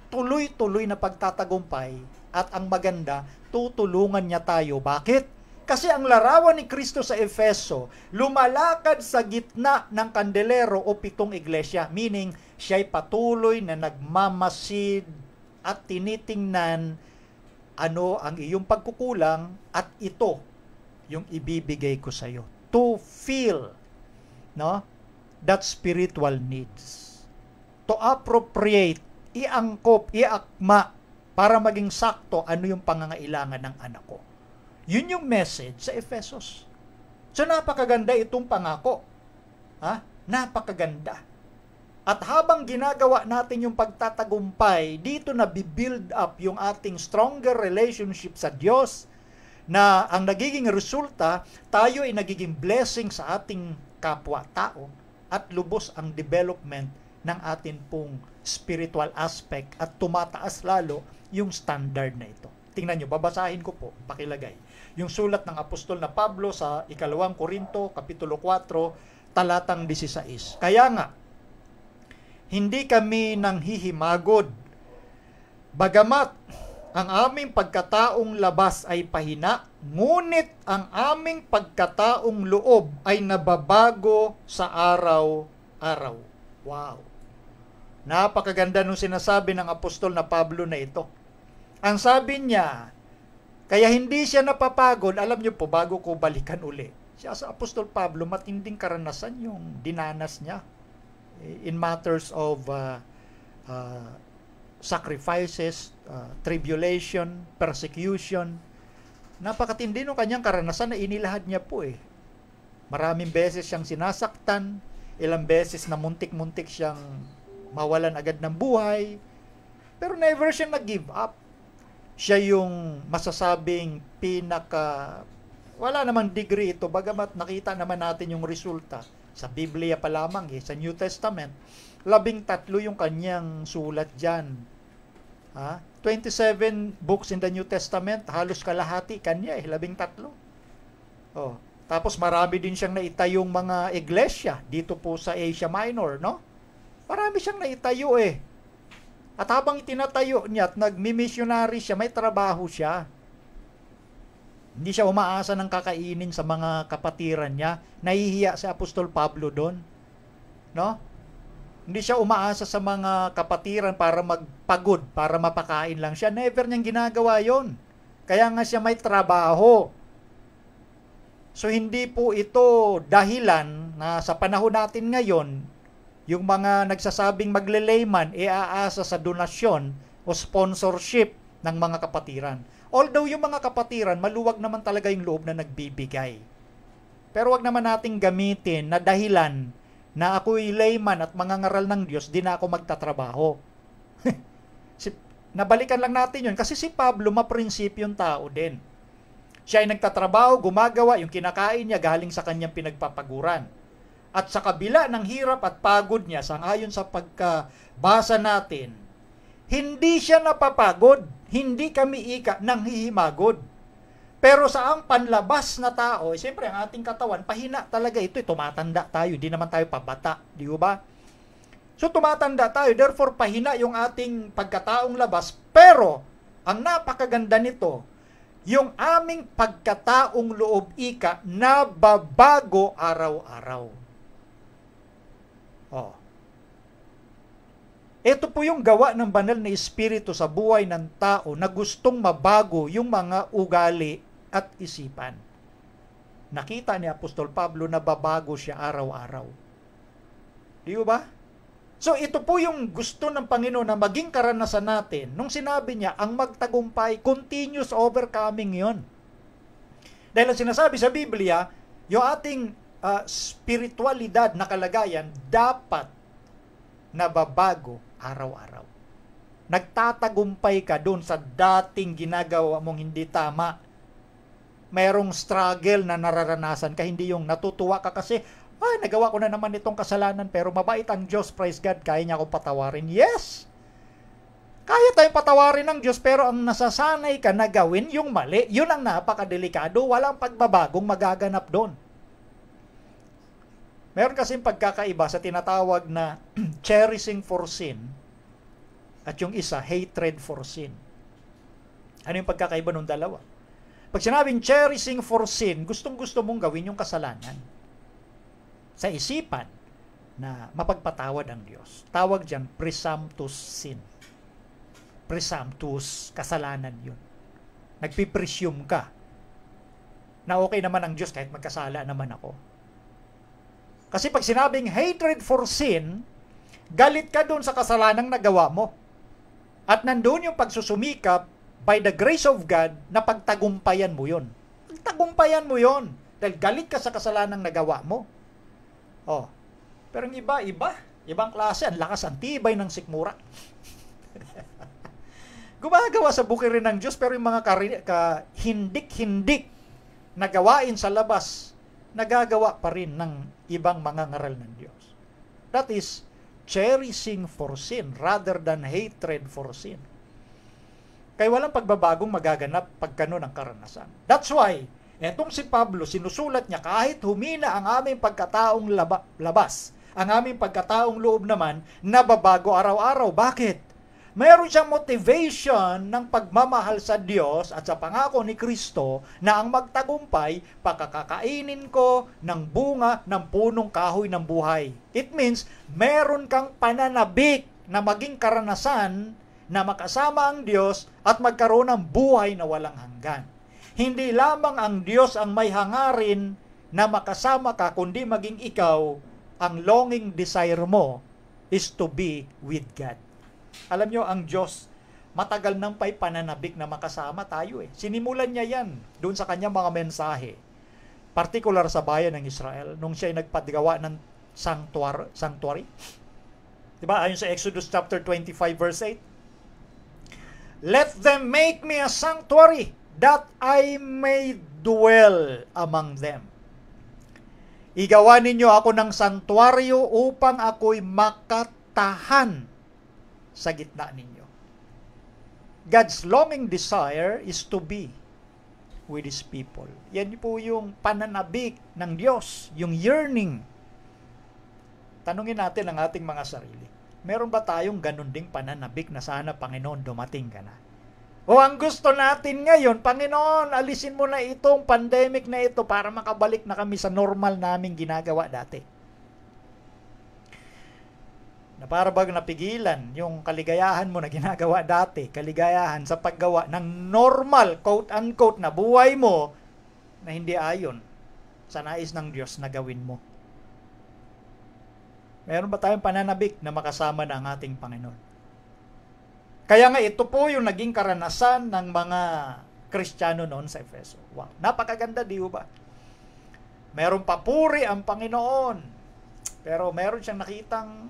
tuloy-tuloy na pagtatagumpay at ang maganda, tutulungan niya tayo. Bakit? Kasi ang larawan ni Kristo sa Efeso, lumalakad sa gitna ng kandelero o 7 iglesia, meaning siya'y patuloy na nagmamasid at tinitingnan ano ang iyong pagkukulang at ito yung ibibigay ko sa iyo. To feel that spiritual needs. To appropriate, iangkop, iakma para maging sakto ano yung pangangailangan ng anak ko. Yun yung message sa Efesos. So napakaganda itong pangako. Napakaganda. At habang ginagawa natin yung pagtatagumpay, dito na bibuild up yung ating stronger relationship sa Diyos na ang nagiging resulta, tayo ay nagiging blessing sa ating kapwa-tao at lubos ang development ng atin pong spiritual aspect at tumataas lalo yung standard na ito. Tingnan nyo, babasahin ko po, pakilagay. Yung sulat ng Apostol na Pablo sa 2 Korinto, Kapitulo 4, talatang 16. Kaya nga, hindi kami nanghihimagod. Bagamat ang aming pagkataong labas ay pahina, ngunit ang aming pagkataong loob ay nababago sa araw-araw. Wow! Napakaganda nung sinasabi ng Apostol na Pablo na ito. Ang sabi niya, Kaya hindi siya napapagod. Alam niyo po, bago ko balikan uli, siya sa Apostol Pablo, matinding karanasan yung dinanas niya in matters of sacrifices, tribulation, persecution. Napakatindi nung kanyang karanasan na inilahad niya po eh. Maraming beses siyang sinasaktan, ilang beses na muntik-muntik siyang mawalan agad ng buhay, pero never siya nag-give up. Siya yung masasabing wala namang degree ito, bagamat nakita naman natin yung resulta. Sa Biblia pa lamang sa New Testament, 13 yung kanyang sulat dyan. 27 books in the New Testament, halos kalahati kanya 13. Tapos marami din siyang naitayong mga iglesia dito po sa Asia Minor, no? Marami siyang naitayo eh. At habang itinatayo niya at nagmi-missionary siya, may trabaho siya. Hindi siya umaasa ng kakainin sa mga kapatiran niya. Nahihiya si Apostol Pablo doon. No? Hindi siya umaasa sa mga kapatiran para magpagod, para mapakain lang siya. Never niyang ginagawa yon. Kaya nga siya may trabaho. So hindi po ito dahilan na sa panahon natin ngayon, yung mga nagsasabing magle-layman aasa sa donasyon o sponsorship ng mga kapatiran. Although yung mga kapatiran, maluwag naman talaga yung loob na nagbibigay. Pero wag naman nating gamitin na dahilan na ako'y layman at mangangaral ng Diyos, di na ako magtatrabaho. Nabalikan lang natin yun kasi si Pablo maprinsipyong tao din. Siya ay nagtatrabaho, gumagawa, yung kinakain niya galing sa kanyang pinagpapaguran. At sa kabila ng hirap at pagod niya, sangayon sa pagkabasa natin, hindi siya napapagod, hindi kami nanghihimagod. Pero sa ang panlabas na tao, siyempre ang ating katawan, pahina talaga ito, tumatanda tayo, di naman tayo pabata, di ba? So tumatanda tayo, therefore pahina yung ating pagkataong labas, pero ang napakaganda nito, yung aming pagkataong loob nababago araw-araw. Ito po yung gawa ng banal na Espiritu sa buhay ng tao na gustong mabago yung mga ugali at isipan. Nakita ni Apostol Pablo na babago siya araw-araw. Di ba? So ito po yung gusto ng Panginoon na maging karanasan natin. Nung sinabi niya, ang magtagumpay, continuous overcoming yon. Dahil ang sinasabi sa Biblia, yung ating spiritualidad na kalagayan dapat nababago araw-araw. Nagtatagumpay ka doon sa dating ginagawa mong hindi tama. Mayroong struggle na nararanasan ka, hindi yung natutuwa ka kasi, nagawa ko na naman itong kasalanan pero mabait ang Diyos, praise God, kaya niya akong patawarin. Yes! Kaya tayong patawarin ng Diyos pero ang nasasanay ka na gawin yung mali, yun ang napakadelikado, walang pagbabagong magaganap doon. Meron kasing pagkakaiba sa tinatawag na cherishing for sin at yung isa, hatred for sin. Ano yung pagkakaiba ng dalawa? Pag sinabing cherishing for sin, gustong-gusto mong gawin yung kasalanan. Sa isipan na mapagpatawad ang Diyos. Tawag dyan, presumptuous sin. Presumptuous, kasalanan yun. Nagpipresume ka na okay naman ang Diyos kahit magkasala naman ako. Kasi pag sinabing hatred for sin, galit ka doon sa kasalanang nagawa mo. At nandun yung pagsusumikap by the grace of God na pagtagumpayan mo yun. Tagumpayan mo yun. Dahil galit ka sa kasalanang nagawa mo. Pero yung ibang klase, ang lakas, ang tibay ng sikmura. Gumagawa sa bukirin ng Diyos, pero yung mga hindik-hindik na gawain sa labas, nagagawa pa rin ng ibang mga ngaral ng Diyos. That is cherishing for sin rather than hatred for sin. Kaya walang pagbabagong magaganap pagkano ng karanasan. That's why, etong si Pablo, sinusulat niya, kahit humina ang aming pagkataong labas, ang aming pagkataong loob naman, nababago araw-araw. Bakit? Mayroon siyang motivation ng pagmamahal sa Diyos at sa pangako ni Kristo na ang magtagumpay, pakakakainin ko ng bunga ng punong kahoy ng buhay. It means, meron kang pananabik na maging karanasan na makasama ang Diyos at magkaroon ng buhay na walang hanggan. Hindi lamang ang Diyos ang may hangarin na makasama ka, kundi maging ikaw, ang longing desire mo is to be with God. Alam nyo, ang Diyos, matagal nang pa'y pananabik na makasama tayo eh. Sinimulan niya yan doon sa kanyang mga mensahe. Particular sa bayan ng Israel, nung siya ay nagpagawa ng sanctuary. Diba? Ayon sa Exodus chapter 25 verse 8. Let them make me a sanctuary that I may dwell among them. Igawa ninyo ako ng santuaryo upang ako'y makatahan sa gitna ninyo. God's longing desire is to be with His people. Yan po yung pananabik ng Diyos, yung yearning. Tanungin natin ang ating mga sarili. Meron ba tayong ganun ding pananabik na sana, Panginoon, dumating ka na? O ang gusto natin ngayon, Panginoon, alisin mo na itong pandemic na ito para makabalik na kami sa normal naming ginagawa dati. Na para bang napigilan yung kaligayahan mo na ginagawa dati, kaligayahan sa paggawa ng normal, quote-unquote, na buhay mo na hindi ayon sa nais ng Diyos na gawin mo. Meron ba tayong pananabik na makasama na ang ating Panginoon? Kaya nga ito po yung naging karanasan ng mga Kristiyano noon sa Efeso. Wow, napakaganda, di ba? Meron papuri ang Panginoon. Pero meron siyang nakitang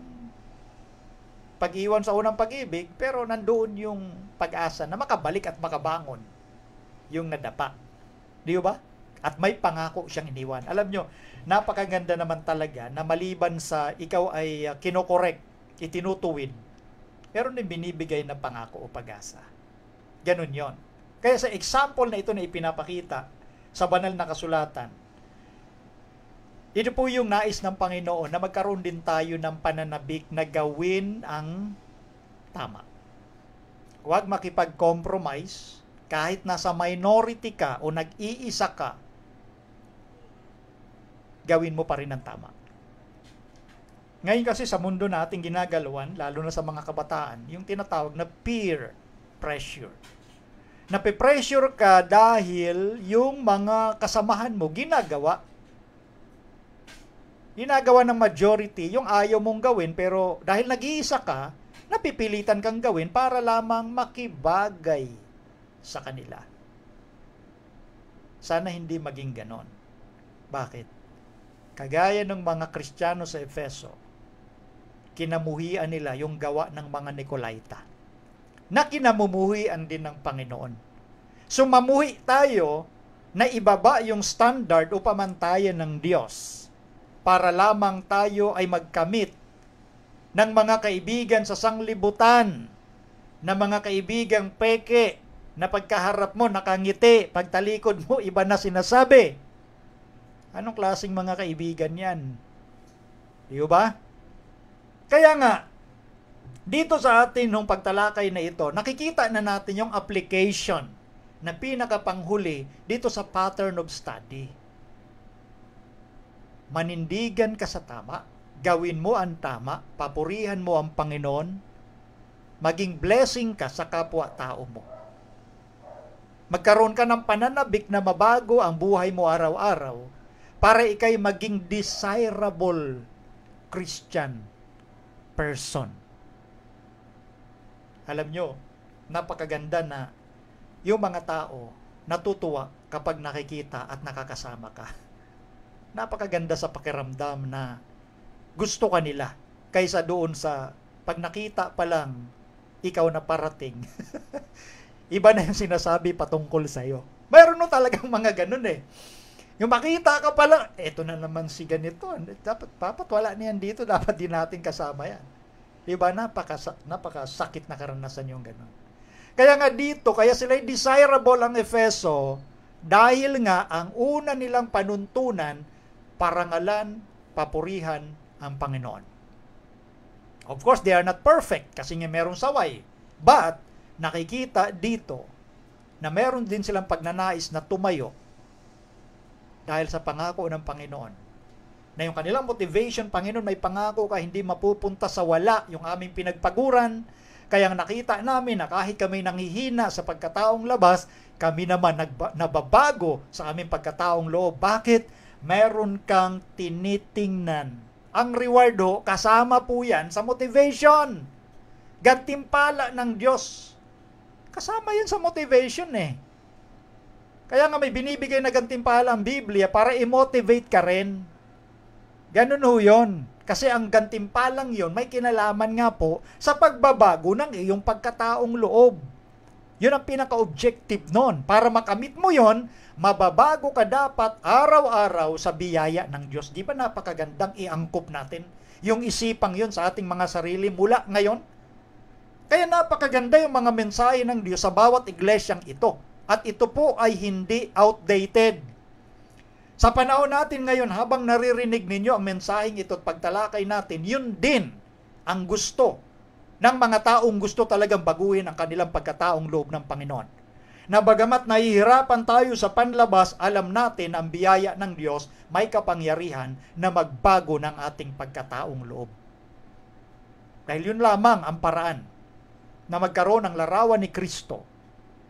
pag-iwan sa unang pag-ibig, pero nandoon yung pag-asa na makabalik at makabangon yung nadapa. Di ba? At may pangako siyang iniwan. Alam nyo, napakaganda naman talaga na maliban sa ikaw ay kinokorek, itinutuwid, meron din binibigay na pangako o pag-asa. Ganun yon. Kaya sa example na ito na ipinapakita sa banal na kasulatan, ito po yung nais ng Panginoon na magkaroon din tayo ng pananabik na gawin ang tama. Huwag makipag-compromise kahit nasa minority ka o nag-iisa ka, gawin mo pa rin ang tama. Ngayon kasi sa mundo natin ginagalawan, lalo na sa mga kabataan, yung tinatawag na peer pressure. Nape-pressure ka dahil yung mga kasamahan mo ginagawa ng majority, yung ayaw mong gawin, pero dahil nag-iisa ka, napipilitan kang gawin para lamang makibagay sa kanila. Sana hindi maging ganon. Bakit? Kagaya ng mga Kristiyano sa Efeso, kinamuhian nila yung gawa ng mga Nicolaita, na kinamumuhian din ng Panginoon. So mamuhi tayo na ibaba yung standard o pamantayan ng Diyos para lamang tayo ay magkamit ng mga kaibigan sa sanglibutan, na mga kaibigang peke, na pagkaharap mo nakangiti, pagtalikod mo iba na sinasabi. Anong klaseng mga kaibigan yan? Di ba? Kaya nga, dito sa atin nung pagtalakay na ito, nakikita na natin yung application na pinakapanghuli dito sa pattern of study. Manindigan ka sa tama, gawin mo ang tama, papurihan mo ang Panginoon, maging blessing ka sa kapwa-tao mo. Magkaroon ka ng pananabik na mabago ang buhay mo araw-araw para ikay maging desirable Christian person. Alam nyo, napakaganda na yung mga tao natutuwa kapag nakikita at nakakasama ka. Napakaganda sa pakiramdam na gusto ka nila kaysa doon sa pag nakita pa lang ikaw na parating. Iba na yung sinasabi patungkol sa'yo. Mayroon no talagang mga ganun eh. Yung makita ka pala, eto na naman si ganito. Dapat wala niyan dito. Dapat din natin kasama yan. Diba? Napakasakit na karanasan yung ganun. Kaya nga dito, kaya sila'y desirable ang Efeso dahil nga ang una nilang panuntunan, parangalan, papurihan ang Panginoon. Of course, they are not perfect kasi nga merong saway. But, nakikita dito na meron din silang pagnanais na tumayo dahil sa pangako ng Panginoon. Na yung kanilang motivation, Panginoon, may pangako ka, hindi mapupunta sa wala yung aming pinagpaguran. Kaya nakita namin na kahit kami nanghihina sa pagkataong labas, kami naman nababago sa aming pagkataong loob. Bakit? Meron kang tinitingnan. Ang reward kasama po yan sa motivation. Gantimpala ng Diyos. Kasama yan sa motivation eh. Kaya nga may binibigay na gantimpala ang Biblia para i-motivate ka rin. Ganun ho yun. Kasi ang gantimpalang yun may kinalaman nga po sa pagbabago ng iyong pagkataong loob. Yun ang pinaka-objective nun. Para makamit mo yon, mababago ka dapat araw-araw sa biyaya ng Diyos. Di ba napakagandang iangkop natin yung isipang yun sa ating mga sarili mula ngayon? Kaya napakaganda yung mga mensahe ng Diyos sa bawat iglesyang ito. At ito po ay hindi outdated. Sa panahon natin ngayon, habang naririnig ninyo ang mensaheng ito at pagtalakay natin, yun din ang gusto ng mga taong gusto talagang baguhin ang kanilang pagkataong loob ng Panginoon. Na bagamat nahihirapan tayo sa panlabas, alam natin ang biyaya ng Diyos may kapangyarihan na magbago ng ating pagkataong loob. Dahil yun lamang ang paraan na magkaroon ng larawan ni Kristo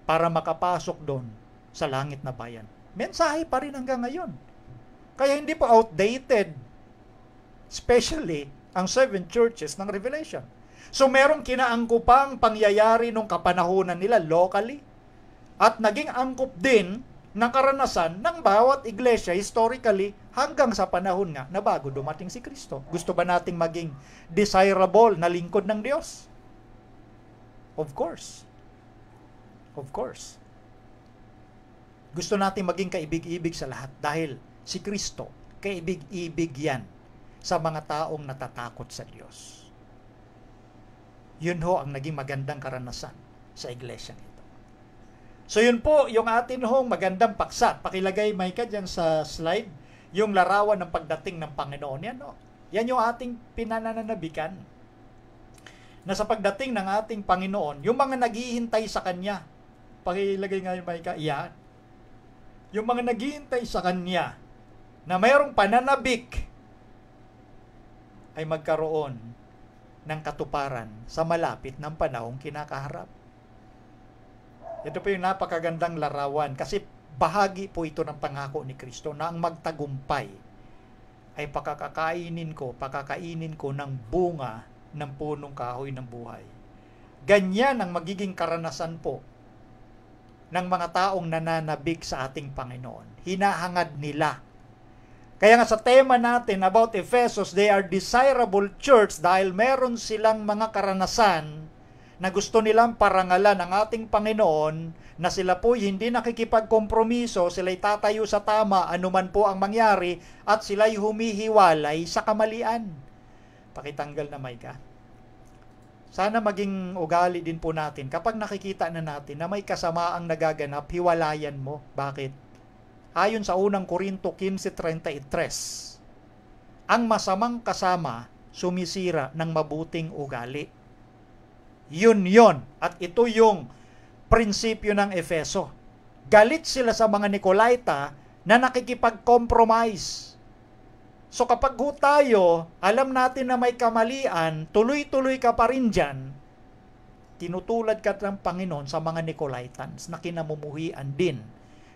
para makapasok doon sa langit na bayan. Mensahe pa rin hanggang ngayon. Kaya hindi po outdated, especially ang 7 churches ng Revelation. So merong kinaangkupang pangyayari nung kapanahunan nila locally at naging angkop din ng karanasan ng bawat iglesia historically hanggang sa panahon nga na bago dumating si Kristo. Gusto ba nating maging desirable na lingkod ng Diyos? Of course. Of course. Gusto natin maging kaibig-ibig sa lahat dahil si Kristo, kaibig-ibig yan sa mga taong natatakot sa Diyos. Yun ho ang naging magandang karanasan sa iglesia ito. So yun po yung atin hong magandang paksa. Pakilagay, Micah, dyan sa slide, yung larawan ng pagdating ng Panginoon. Yan, no? Yan yung ating pinanananabikan. Na sa pagdating ng ating Panginoon, yung mga naghihintay sa Kanya, pakilagay nga yung Micah, yan. Yung mga naghihintay sa Kanya na mayroong pananabik ay magkaroon ng katuparan sa malapit ng panahong kinakaharap. Ito po yung napakagandang larawan kasi bahagi po ito ng pangako ni Kristo na ang magtagumpay ay pakakainin ko ng bunga ng punong kahoy ng buhay. Ganyan ang magiging karanasan po ng mga taong nananabik sa ating Panginoon. Hinahangad nila. Kaya nga sa tema natin about Ephesus, they are desirable church dahil meron silang mga karanasan na gusto nilang parangalan ng ating Panginoon na sila po hindi nakikipagkompromiso, sila'y tatayo sa tama anuman po ang mangyari at sila'y humihiwalay sa kamalian. Pakitanggal na Micah. Sana maging ugali din po natin kapag nakikita na natin na may kasamaang nagaganap, hiwalayan mo. Bakit? Ayon sa unang Korinto 15:33, ang masamang kasama sumisira ng mabuting ugali. Yun. At ito yung prinsipyo ng Efeso. Galit sila sa mga Nicolaita na nakikipag-compromise. So kapag tayo, alam natin na may kamalian, tuloy-tuloy ka pa rin dyan, tinutulad ka ng Panginoon sa mga Nicolaitans na kinamumuhian din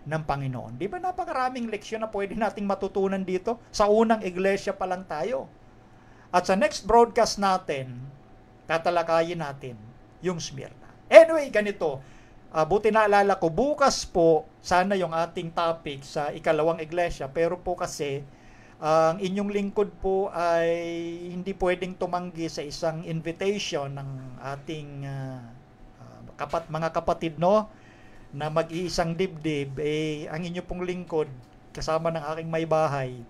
ng Panginoon. Di ba napakaraming leksyon na pwede nating matutunan dito? Sa unang iglesia pa lang tayo. At sa next broadcast natin, tatalakayin natin yung Smyrna. Anyway, ganito. Buti naalala ko, bukas po, sana yung ating topic sa ikalawang iglesia, pero po kasi, ang inyong lingkod po ay hindi pwedeng tumanggi sa isang invitation ng ating mga kapatid, no? Na mag-iisang dibdib, ang inyo pong lingkod, kasama ng aking may bahay,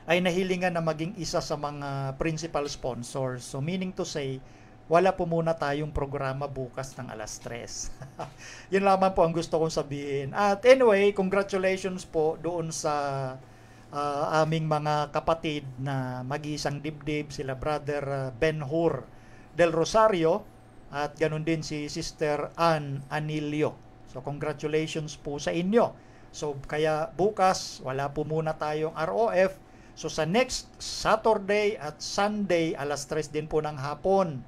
ay nahilingan na maging isa sa mga principal sponsors. So meaning to say, wala po muna tayong programa bukas ng 3:00. Yun lamang po ang gusto kong sabihin. At anyway, congratulations po doon sa aming mga kapatid na mag-iisang dibdib, sila Brother Ben Hur del Rosario at ganun din si Sister Ann Anilio. So congratulations po sa inyo. So kaya bukas wala po muna tayong ROF. So sa next Saturday at Sunday 3:00 din po ng hapon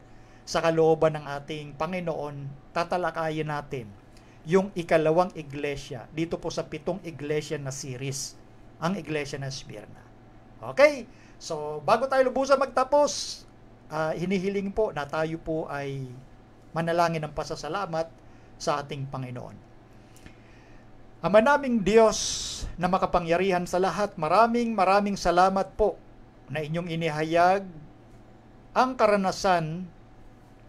sa kalooban ng ating Panginoon, tatalakayin natin yung ikalawang iglesia dito po sa 7 iglesia na series, ang iglesia ng Smyrna. Okay? So, bago tayo lubusan magtapos, hinihiling po na tayo po ay manalangin ng pasasalamat sa ating Panginoon. Ama naming Diyos na makapangyarihan sa lahat, maraming salamat po na inyong inihayag ang karanasan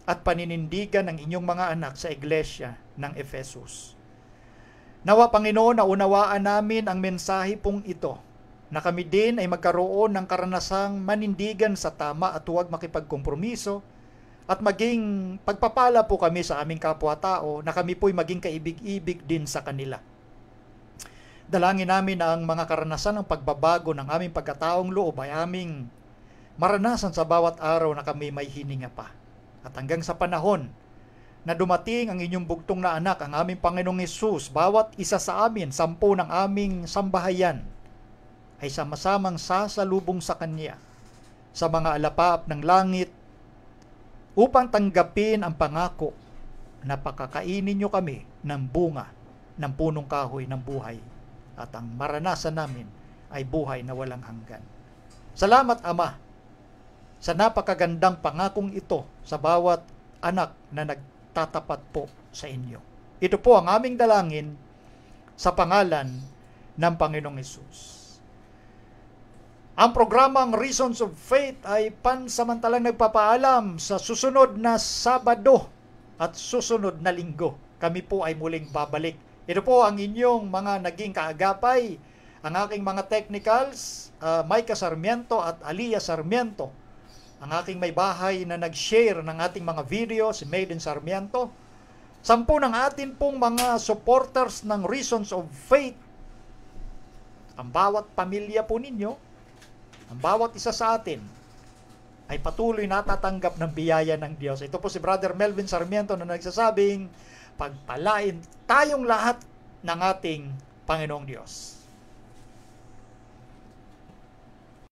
at paninindigan ng inyong mga anak sa iglesia ng Efesus. Nawa Panginoon, naunawaan namin ang mensahe pong ito, na kami din ay magkaroon ng karanasang manindigan sa tama at huwag makipagkompromiso, at maging pagpapala po kami sa aming kapwa-tao, na kami po'y maging kaibig-ibig din sa kanila. Dalangin namin na ang mga karanasan ng pagbabago ng aming pagkataong loob ay aming maranasan sa bawat araw na kami may hininga pa. At hanggang sa panahon na dumating ang inyong bugtong na anak, ang aming Panginoong Hesus, bawat isa sa amin, 10 ng aming sambahayan, ay sama-samang sasalubong sa Kanya sa mga alapap ng langit upang tanggapin ang pangako na pakakainin nyo kami ng bunga ng punong kahoy ng buhay, at ang maranasan namin ay buhay na walang hanggan. Salamat, Ama, sa napakagandang pangakong ito sa bawat anak na nagtatapat po sa inyo. Ito po ang aming dalangin sa pangalan ng Panginoong Hesus. Ang programang Reasons of Faith ay pansamantalang nagpapaalam sa susunod na Sabado at susunod na Linggo. Kami po ay muling babalik. Ito po ang inyong mga naging kaagapay, ang aking mga technicals, Micah Sarmiento at Aliyah Sarmiento. Ang aking may bahay na nag-share ng ating mga video, si Maiden Sarmiento. 10 ng atin pong mga supporters ng Reasons of Faith. Ang bawat pamilya po ninyo, ang bawat isa sa atin, ay patuloy natatanggap ng biyaya ng Diyos. Ito po si Brother Melvin Sarmiento na nagsasabing, pagpalain tayong lahat ng ating Panginoong Diyos.